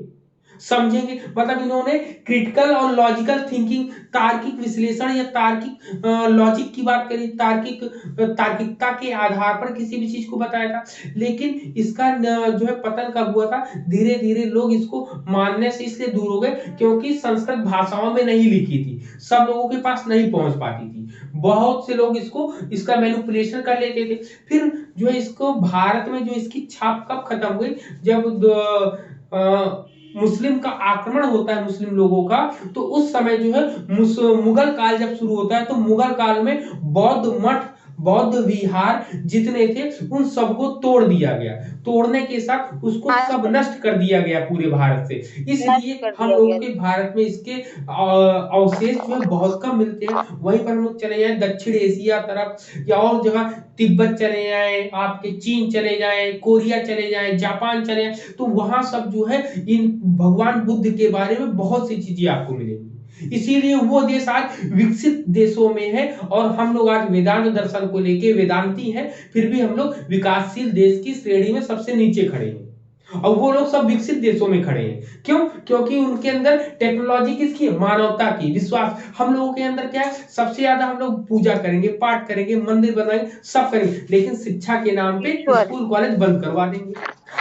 [SPEAKER 1] समझेंगे। मतलब इन्होंने क्रिटिकल और लॉजिकल थिंकिंग, तार्किक विश्लेषण या तार्किक लॉजिक की बात करी, तार्किकता के आधार पर किसी भी चीज को बताया था। लेकिन इसका जो है पतन कब हुआ था? धीरे धीरे लोग इसको मानने से इसलिए दूर हो गए क्योंकि संस्कृत भाषाओं में नहीं लिखी थी, सब लोगों के पास नहीं पहुंच पाती थी। बहुत से लोग इसका मैनिपुलेशन कर लेते थे। फिर जो है इसको भारत में जो इसकी छाप कब खत्म हुई? जब मुस्लिम का आक्रमण होता है मुस्लिम लोगों का, तो उस समय जो है मुगल काल जब शुरू होता है तो मुगल काल में बौद्ध मठ, बौद्ध विहार जितने थे उन सबको तोड़ दिया गया। तोड़ने के साथ उसको सब नष्ट कर दिया गया पूरे भारत से। इसलिए हम लोगों के भारत में इसके अवशेष जो है बहुत कम मिलते हैं। वहीं पर हम लोग चले जाए दक्षिण एशिया तरफ या और जगह, तिब्बत चले जाए, आपके चीन चले जाए, कोरिया चले जाए, जापान चले जाए, तो वहां सब जो है इन भगवान बुद्ध के बारे में बहुत सी चीजें आपको मिलेंगी। इसीलिए वो देश आज विकसित देशों में है और हम लोग आज वेदांत दर्शन को लेके वेदांती हैं, फिर भी हम लोग विकासशील देश की श्रेणी में सबसे नीचे खड़े हैं। और वो लोग सब विकसित देशों में खड़े हैं। क्यों? क्योंकि उनके अंदर टेक्नोलॉजी किसकी है? मानवता की, विश्वास। हम लोगों के अंदर क्या है? सबसे ज्यादा हम लोग पूजा करेंगे, पाठ करेंगे, मंदिर बनाएंगे, सब करेंगे, लेकिन शिक्षा के नाम पे
[SPEAKER 3] ईश्वर।
[SPEAKER 1] स्कूल कॉलेज बंद करवा देंगे।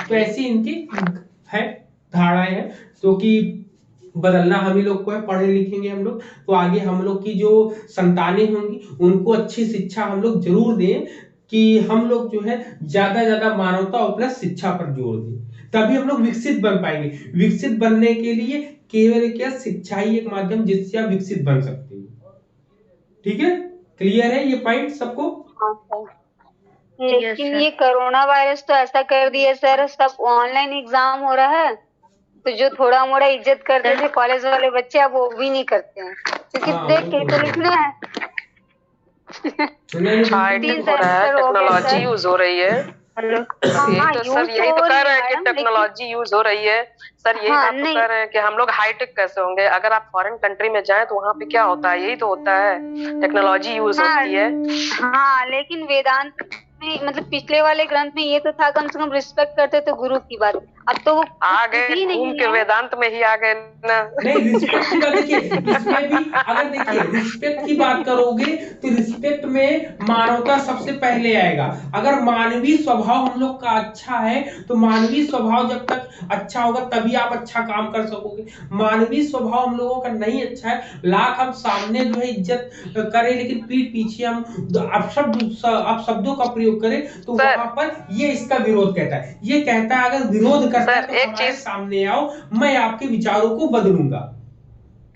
[SPEAKER 1] तो ऐसी इनकी है धारणाएं हैं, तो कि बदलना हम ही लोग को है। पढ़े लिखेंगे हम लोग तो आगे हम लोग की जो संतानें होंगी उनको अच्छी शिक्षा हम लोग जरूर दें, कि हम लोग जो है ज्यादा मानवता और प्लस शिक्षा पर जोर दें, तभी हम लोग विकसित बन पाएंगे। विकसित बनने के लिए केवल क्या शिक्षा ही एक माध्यम जिससे आप विकसित बन सकते हैं। ठीक है, क्लियर है ये पॉइंट सबको?
[SPEAKER 5] हाँ सर। लेकिन ये कोरोना वायरस तो ऐसा कर दिया सर, सब ऑनलाइन एग्जाम हो रहा है, तो जो थोड़ा मोड़ा इज्जत करते थे कॉलेज वाले बच्चे अब वो भी नहीं करते हैं, क्योंकि देख के तो लिखना है।
[SPEAKER 4] हाईटेक हो रहा है, टेक्नोलॉजी यूज हो रही है। यही तो सर, यही तो कह रहे हैं कि टेक्नोलॉजी यूज हो रही है सर, यही बात तो कह रहे हैं कि हम लोग हाईटेक कैसे होंगे। अगर आप फॉरेन कंट्री में जाएं तो वहाँ पे क्या होता है? यही तो होता है, टेक्नोलॉजी यूज होती है।
[SPEAKER 5] हाँ, लेकिन वेदांत में मतलब पिछले वाले ग्रंथ में ये तो था कम से कम रिस्पेक्ट करते थे गुरु की बात। अब तो वो
[SPEAKER 4] आ गए घूम के वेदांत में ही आ गए ना।
[SPEAKER 1] नहीं, रिस्पेक्ट की बात देखिए, इसमें भी अगर देखिए रिस्पेक्ट की बात करोगे तो रिस्पेक्ट में मानवता सबसे पहले आएगा। अगर मानवीय स्वभाव हम लोग का अच्छा है तो मानवीय स्वभाव जब तक अच्छा होगा तभी आप अच्छा काम कर सकोगे। मानवीय स्वभाव हम लोगों का नहीं अच्छा है, लाख हम सामने जो है इज्जत करें लेकिन पीठ पीछे हम अपशब्दों का प्रयोग करें, तो वहां पर ये इसका विरोध कहता है। ये कहता है अगर विरोध करता है तो हमारे सामने आओ, मैं आपके विचारों को बदलूंगा।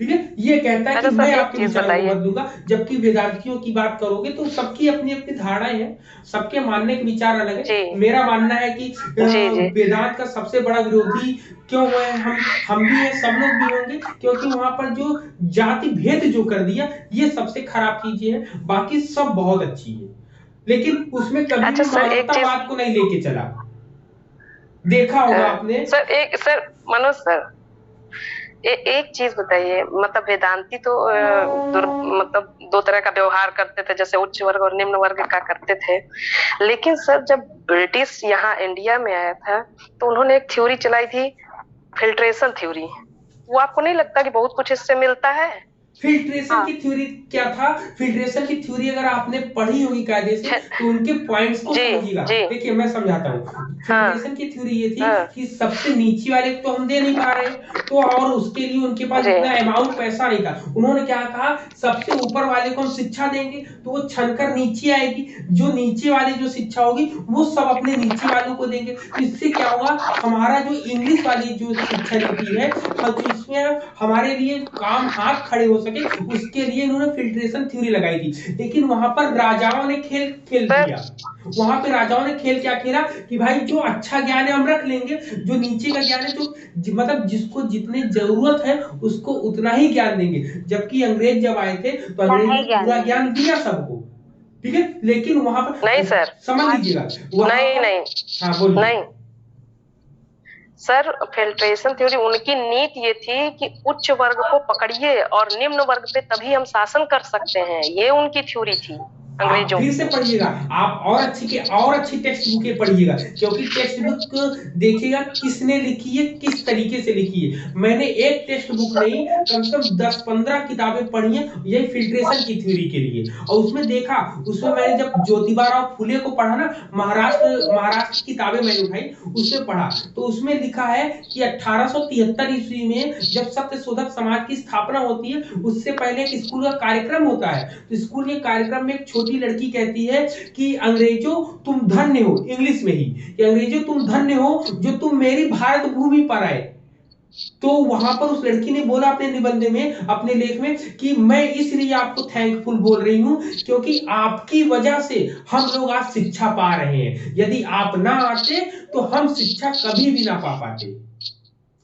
[SPEAKER 1] ठीक है, ये कहता है कि मैं आपके विचारों को बदलूंगा। जबकि वेदांतियों की बात करोगे तो सबकी अपनी अपनी धारणाएं हैं, सबके मानने के विचार अलग है। मेरा मानना है कि वेदांत का सबसे बड़ा विरोधी क्यों हुआ है, हम भी हैं, सब लोग भी होंगे, क्योंकि वहां पर जो जाति भेद जो कर दिया ये सबसे खराब चीजें है। बाकी सब बहुत अच्छी है, लेकिन उसमें कभी मानवतावाद को नहीं लेके चला। देखा होगा आपने
[SPEAKER 4] सर मनोज सर, एक चीज बताइए, मतलब वेदांती तो मतलब दो तरह का व्यवहार करते थे, जैसे उच्च वर्ग और निम्न वर्ग का करते थे। लेकिन सर जब ब्रिटिश यहाँ इंडिया में आया था तो उन्होंने एक थ्योरी चलाई थी, फिल्ट्रेशन थ्योरी। वो आपको नहीं लगता कि बहुत कुछ इससे मिलता है?
[SPEAKER 1] फिल्ट्रेशन की थ्योरी क्या था? फिल्ट्रेशन की थ्योरी अगर आपने पढ़ी होगी कायदे से तो उनके पॉइंट्स को समझिएगा। देखिए मैं समझाता हूँ। फिल्ट्रेशन की थ्योरी ये थी कि सबसे नीचे वाले को तो हम दे नहीं पा रहे, तो और उसके लिए उनके पास इतना अमाउंट पैसा नहीं था। उन्होंने क्या कहा, सबसे ऊपर वाले को हम शिक्षा देंगे तो वो छनकर नीचे आएगी, जो नीचे वाली जो शिक्षा होगी वो सब अपने नीचे वालों को देंगे। तो इससे क्या होगा, हमारा जो इंग्लिश वाली जो शिक्षा नीति है इसमें हमारे लिए काम हाथ खड़े हो सके, उसके लिए इन्होंने फिल्ट्रेशन थ्योरी लगाई थी। लेकिन वहां पर राजाओं ने खेल दिया। वहां पे राजाओं ने खेल क्या खेला कि भाई जो अच्छा ज्ञान है हम रख लेंगे, जो नीचे का ज्ञान है, जो मतलब जिसको जितनी जरूरत है उसको उतना ही ज्ञान देंगे। जबकि अंग्रेज जब आए थे तो अंग्रेज ने पूरा ज्ञान दिया सबको, ठीक है, लेकिन वहां पर
[SPEAKER 4] नहीं सर,
[SPEAKER 1] समझ लीजिएगा,
[SPEAKER 4] नहीं
[SPEAKER 1] हाँ बोलिए।
[SPEAKER 4] नहीं सर, फिल्ट्रेशन थ्योरी उनकी नीति ये थी कि उच्च वर्ग को पकड़िए और निम्न वर्ग पे तभी हम शासन कर सकते हैं, ये उनकी थ्योरी थी अंग्रेजों।
[SPEAKER 1] फिर से पढ़िएगा आप, और अच्छी टेक्स्ट बुकें पढ़िएगा, क्योंकि टेक्स्ट बुक देखिएगा किसने लिखी है, किस तरीके से लिखी है। मैंने एक टेक्स्ट बुक नहीं कम से कम 10-15 किताबें पढ़ी है यही फिल्ट्रेशन की थ्योरी के लिए। और उसमें देखा, उसमें मैंने जब ज्योतिबाराव फुले को पढ़ा ना, महाराष्ट्र की किताबें मैंने उठाई, उसमें पढ़ा तो उसमें लिखा है कि 1873 ईस्वी में जब सत्यशोधक समाज की स्थापना होती है उससे पहले एक स्कूल का कार्यक्रम होता है। तो स्कूल के कार्यक्रम में एक छोटी लड़की कहती है कि अंग्रेजों तुम धन्य हो, इंग्लिश में ही, कि अंग्रेजों तुम धन्य हो जो तुम मेरी भारत भूमि पर आए। तो वहां पर उस लड़की ने बोला अपने निबंध में, अपने लेख में, कि मैं इसलिए आपको थैंकफुल बोल रही हूं क्योंकि आपकी वजह से हम लोग आज शिक्षा पा रहे हैं। यदि आप ना आते तो हम शिक्षा कभी भी ना पा पाते।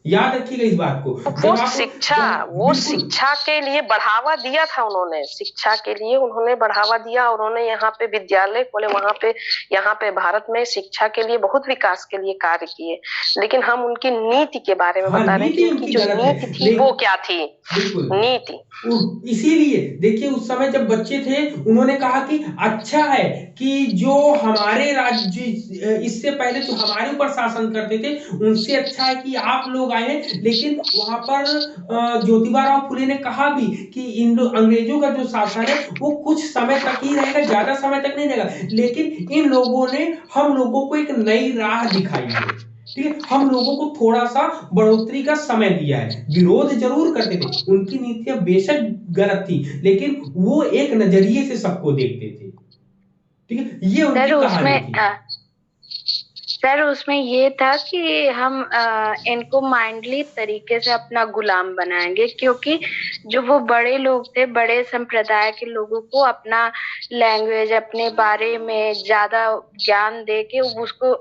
[SPEAKER 1] याद रखिएगा इस बात को।
[SPEAKER 4] वो शिक्षा के लिए बढ़ावा दिया था उन्होंने, शिक्षा के लिए उन्होंने बढ़ावा दिया। उन्होंने यहाँ पे विद्यालय खोले, यहाँ पे भारत में शिक्षा के लिए बहुत विकास के लिए कार्य किए। लेकिन हम उनकी नीति के बारे में बता रहे हैं कि उनकी जो नीति थी वो क्या थी।
[SPEAKER 1] बिल्कुल
[SPEAKER 4] नीति
[SPEAKER 1] इसीलिए देखिए उस समय जब बच्चे थे उन्होंने कहा कि अच्छा है कि जो हमारे राज्य इससे पहले जो हमारे ऊपर शासन करते थे उनसे अच्छा है कि आप लोग आए हैं। लेकिन वहां पर ज्योतिबा राव फुले ने कहा भी कि इन अंग्रेजों का जो शासन है वो कुछ समय तक ही रहेगा, ज्यादा समय तक नहीं रहेगा। लेकिन इन लोगों ने हम लोगों को एक नई राह दिखाई है, ठीक है, हम लोगों को थोड़ा सा बढ़ोतरी का समय दिया है। विरोध जरूर करते थे, उनकी नीतियां बेशक गलत थी, लेकिन वो एक नजरिए से सबको देखते थे, ठीक है, ये उनकी कहानी थी।
[SPEAKER 3] सर उसमें ये था कि हम इनको माइंडली तरीके से अपना गुलाम बनाएंगे, क्योंकि जो वो बड़े लोग थे, बड़े संप्रदाय के लोगों को अपना लैंग्वेज, अपने बारे में ज्यादा ज्ञान दे के उसको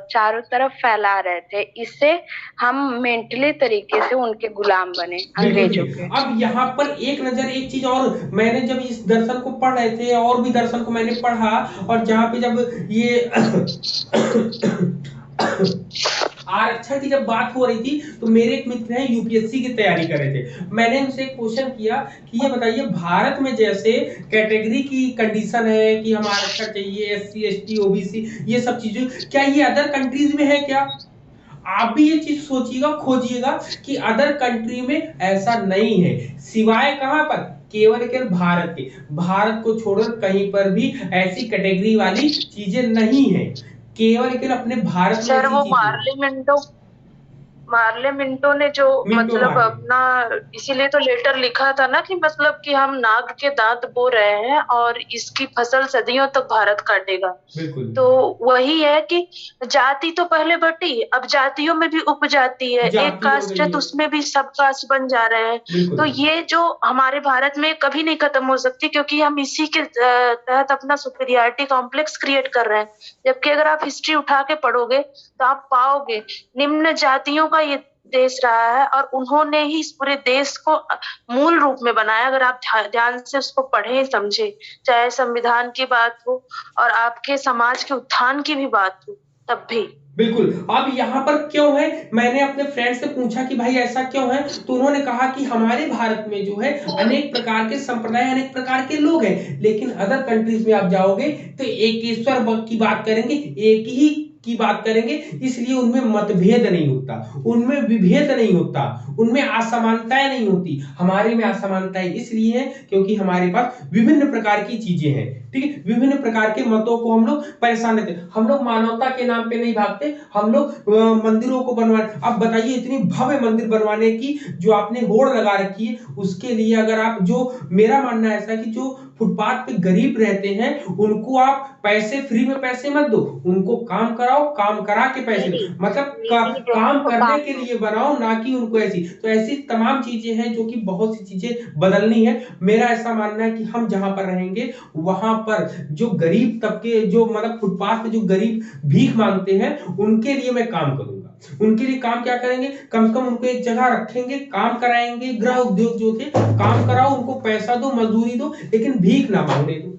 [SPEAKER 3] चारों तरफ फैला रहे थे। इससे हम मेंटली तरीके से उनके गुलाम बने अंग्रेजों के।
[SPEAKER 1] अब यहाँ पर एक चीज और, मैंने जब इस दर्शन को पढ़ रहे थे और भी दर्शन को मैंने पढ़ा, और जहाँ पे जब ये आरक्षण की जब बात हो रही थी तो मेरे एक मित्र हैं यूपीएससी की तैयारी कर रहे थे। मैंने उनसे एक क्वेश्चन किया कि ये बताइए भारत में जैसे कैटेगरी की कंडीशन है कि हम आरक्षण चाहिए, एससी एसटी ओबीसी ये सब चीजें, क्या ये अदर कंट्रीज में है क्या? आप भी ये चीज सोचिएगा, खोजिएगा कि अदर कंट्री में ऐसा नहीं है, सिवाय कहां पर, केवल भारत के। भारत को छोड़कर कहीं पर भी ऐसी कैटेगरी वाली चीजें नहीं है, केवल अपने भारत में।
[SPEAKER 2] सर वो मार्ले मिंटो ने जो मतलब अपना इसीलिए तो लेटर लिखा था ना कि मतलब कि हम नाग के दांत बो रहे हैं और इसकी फसल सदियों तक भारत काटेगा। तो वही है कि जाति तो पहले बटी, अब जातियों में भी उपजाति है, एक कास्ट है तो उसमें भी सब कास्ट बन जा रहे हैं। तो ये जो हमारे भारत में कभी नहीं खत्म हो सकती, क्योंकि हम इसी के तहत अपना सुपीरियरिटी कॉम्प्लेक्स क्रिएट कर रहे हैं। जबकि अगर आप हिस्ट्री उठा के पढ़ोगे तो आप पाओगे निम्न जातियों का ये देश रहा है और उन्होंने ही इस पूरे देश को मूल रूप में बनाया। अगर आप ध्यान से उसको पढ़े समझे, चाहे संविधान की बात हो और आपके समाज के उत्थान की भी बात हो, तब भी।
[SPEAKER 1] बिल्कुल। अब यहाँ पर क्यों है, मैंने अपने फ्रेंड से पूछा कि भाई ऐसा क्यों है, तो उन्होंने कहा कि हमारे भारत में जो है अनेक प्रकार के संप्रदाय, अनेक प्रकार के लोग हैं, लेकिन अदर कंट्रीज में आप जाओगे तो एक ईश्वर की बात करेंगे, एक ही की बात करेंगे, इसलिए उनमें मतभेद नहीं होता, उनमें विभेद नहीं होता, उनमें असमानताएं नहीं होती। हमारे में असमानताएं इसलिए है क्योंकि हमारे पास विभिन्न प्रकार की चीजें हैं, ठीक है, विभिन्न प्रकार के मतों को हम लोग परेशान रहते हैं। हम लोग मानवता के नाम पे नहीं भागते, हम लोग मंदिरों को बनवाने। अब बताइए इतनी भव्य मंदिर बनवाने की जो आपने होड़ लगा रखी है, उसके लिए अगर आप, जो मेरा मानना ऐसा है कि जो फुटपाथ पे गरीब रहते हैं उनको आप पैसे, फ्री में पैसे मत दो, उनको काम कराओ, काम करा के पैसे दो, मतलब काम करने के लिए बनाओ, ना कि उनको ऐसी। तो ऐसी तमाम चीजें हैं जो कि बहुत सी चीजें बदलनी है। मेरा ऐसा मानना है कि हम जहां पर रहेंगे वहां पर जो गरीब तबके, जो मतलब फुटपाथ पे जो गरीब भीख मांगते हैं, उनके लिए मैं काम करूंगा। उनके लिए काम क्या करेंगे, कम से कम उनको एक जगह रखेंगे, काम कराएंगे, गृह उद्योग जो थे काम कराओ, उनको पैसा दो, मजदूरी दो, लेकिन भीख ना मांगने दो।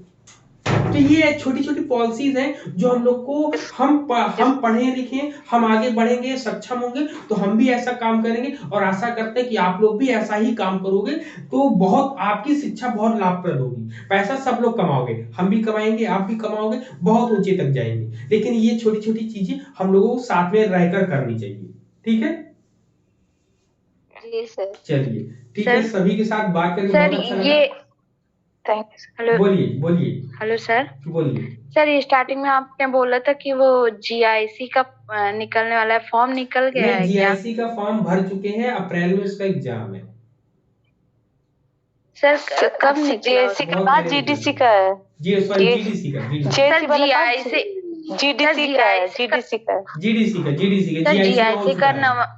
[SPEAKER 1] तो ये छोटी छोटी पॉलिसीज हैं जो हम लोग को, हम पढ़े लिखे, हम आगे बढ़ेंगे, सक्षम होंगे तो हम भी ऐसा काम करेंगे, और आशा करते हैं कि आप लोग भी ऐसा ही काम करोगे तो बहुत आपकी शिक्षा बहुत लाभप्रद होगी। पैसा सब लोग कमाओगे, हम भी कमाएंगे, आप भी कमाओगे, बहुत ऊंचे तक जाएंगे। लेकिन ये छोटी छोटी चीजें हम लोगों को साथ में रहकर करनी चाहिए, ठीक है
[SPEAKER 5] जी सर।
[SPEAKER 1] चलिए ठीक है, सभी के साथ बात करके बहुत अच्छा लगा।
[SPEAKER 3] हेलो
[SPEAKER 1] बोलिए।
[SPEAKER 3] हेलो सर,
[SPEAKER 1] बोलिए
[SPEAKER 3] सर स्टार्टिंग में आपने बोला था कि वो जीआईसी का निकलने वाला है, फॉर्म निकल गया है क्या?
[SPEAKER 1] जीआईसी का फॉर्म भर चुके हैं, अप्रैल में उसका एग्जाम है।
[SPEAKER 3] सर कब निकला?
[SPEAKER 4] जीआईसी के बाद जीडीसी का है।
[SPEAKER 1] जीडीसी का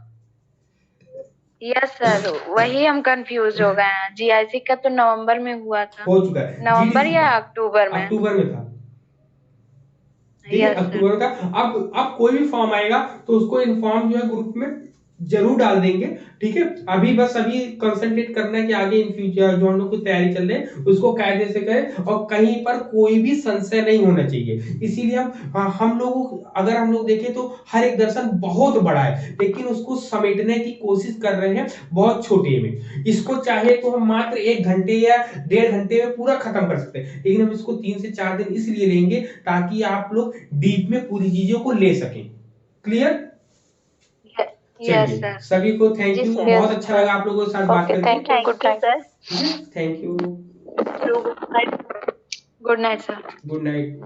[SPEAKER 3] यस सर, वही हम कंफ्यूज हो गए हैं। जीआईसी का तो नवंबर में हुआ था,
[SPEAKER 1] हो चुका है,
[SPEAKER 3] नवंबर या अक्टूबर में?
[SPEAKER 1] अक्टूबर में था, ठीक है, अक्टूबर का। अब कोई भी फॉर्म आएगा तो उसको इन्फॉर्म जो है ग्रुप में जरूर डाल देंगे, ठीक है। अभी बस अभी कंसंट्रेट करना है कि आगे इन फ्यूचर जो हम लोग की तैयारी चल रही है उसको कायदे से करें और कहीं पर कोई भी संशय नहीं होना चाहिए। इसीलिए हम लोग अगर हम लोग देखें तो हर एक दर्शन बहुत बड़ा है, लेकिन उसको समेटने की कोशिश कर रहे हैं बहुत छोटे में। इसको चाहे तो हम मात्र 1 घंटे या 1.5 घंटे में पूरा खत्म कर सकते हैं, लेकिन हम इसको 3 से 4 दिन इसलिए लेंगे ताकि आप लोग डीप में पूरी चीजों को ले सकें। क्लियर? चलिए सभी को थैंक यू, बहुत अच्छा लगा आप लोगों के साथ बात करके।
[SPEAKER 3] Thank you, good night.
[SPEAKER 1] Thank you,
[SPEAKER 3] good night sir.
[SPEAKER 1] Good night.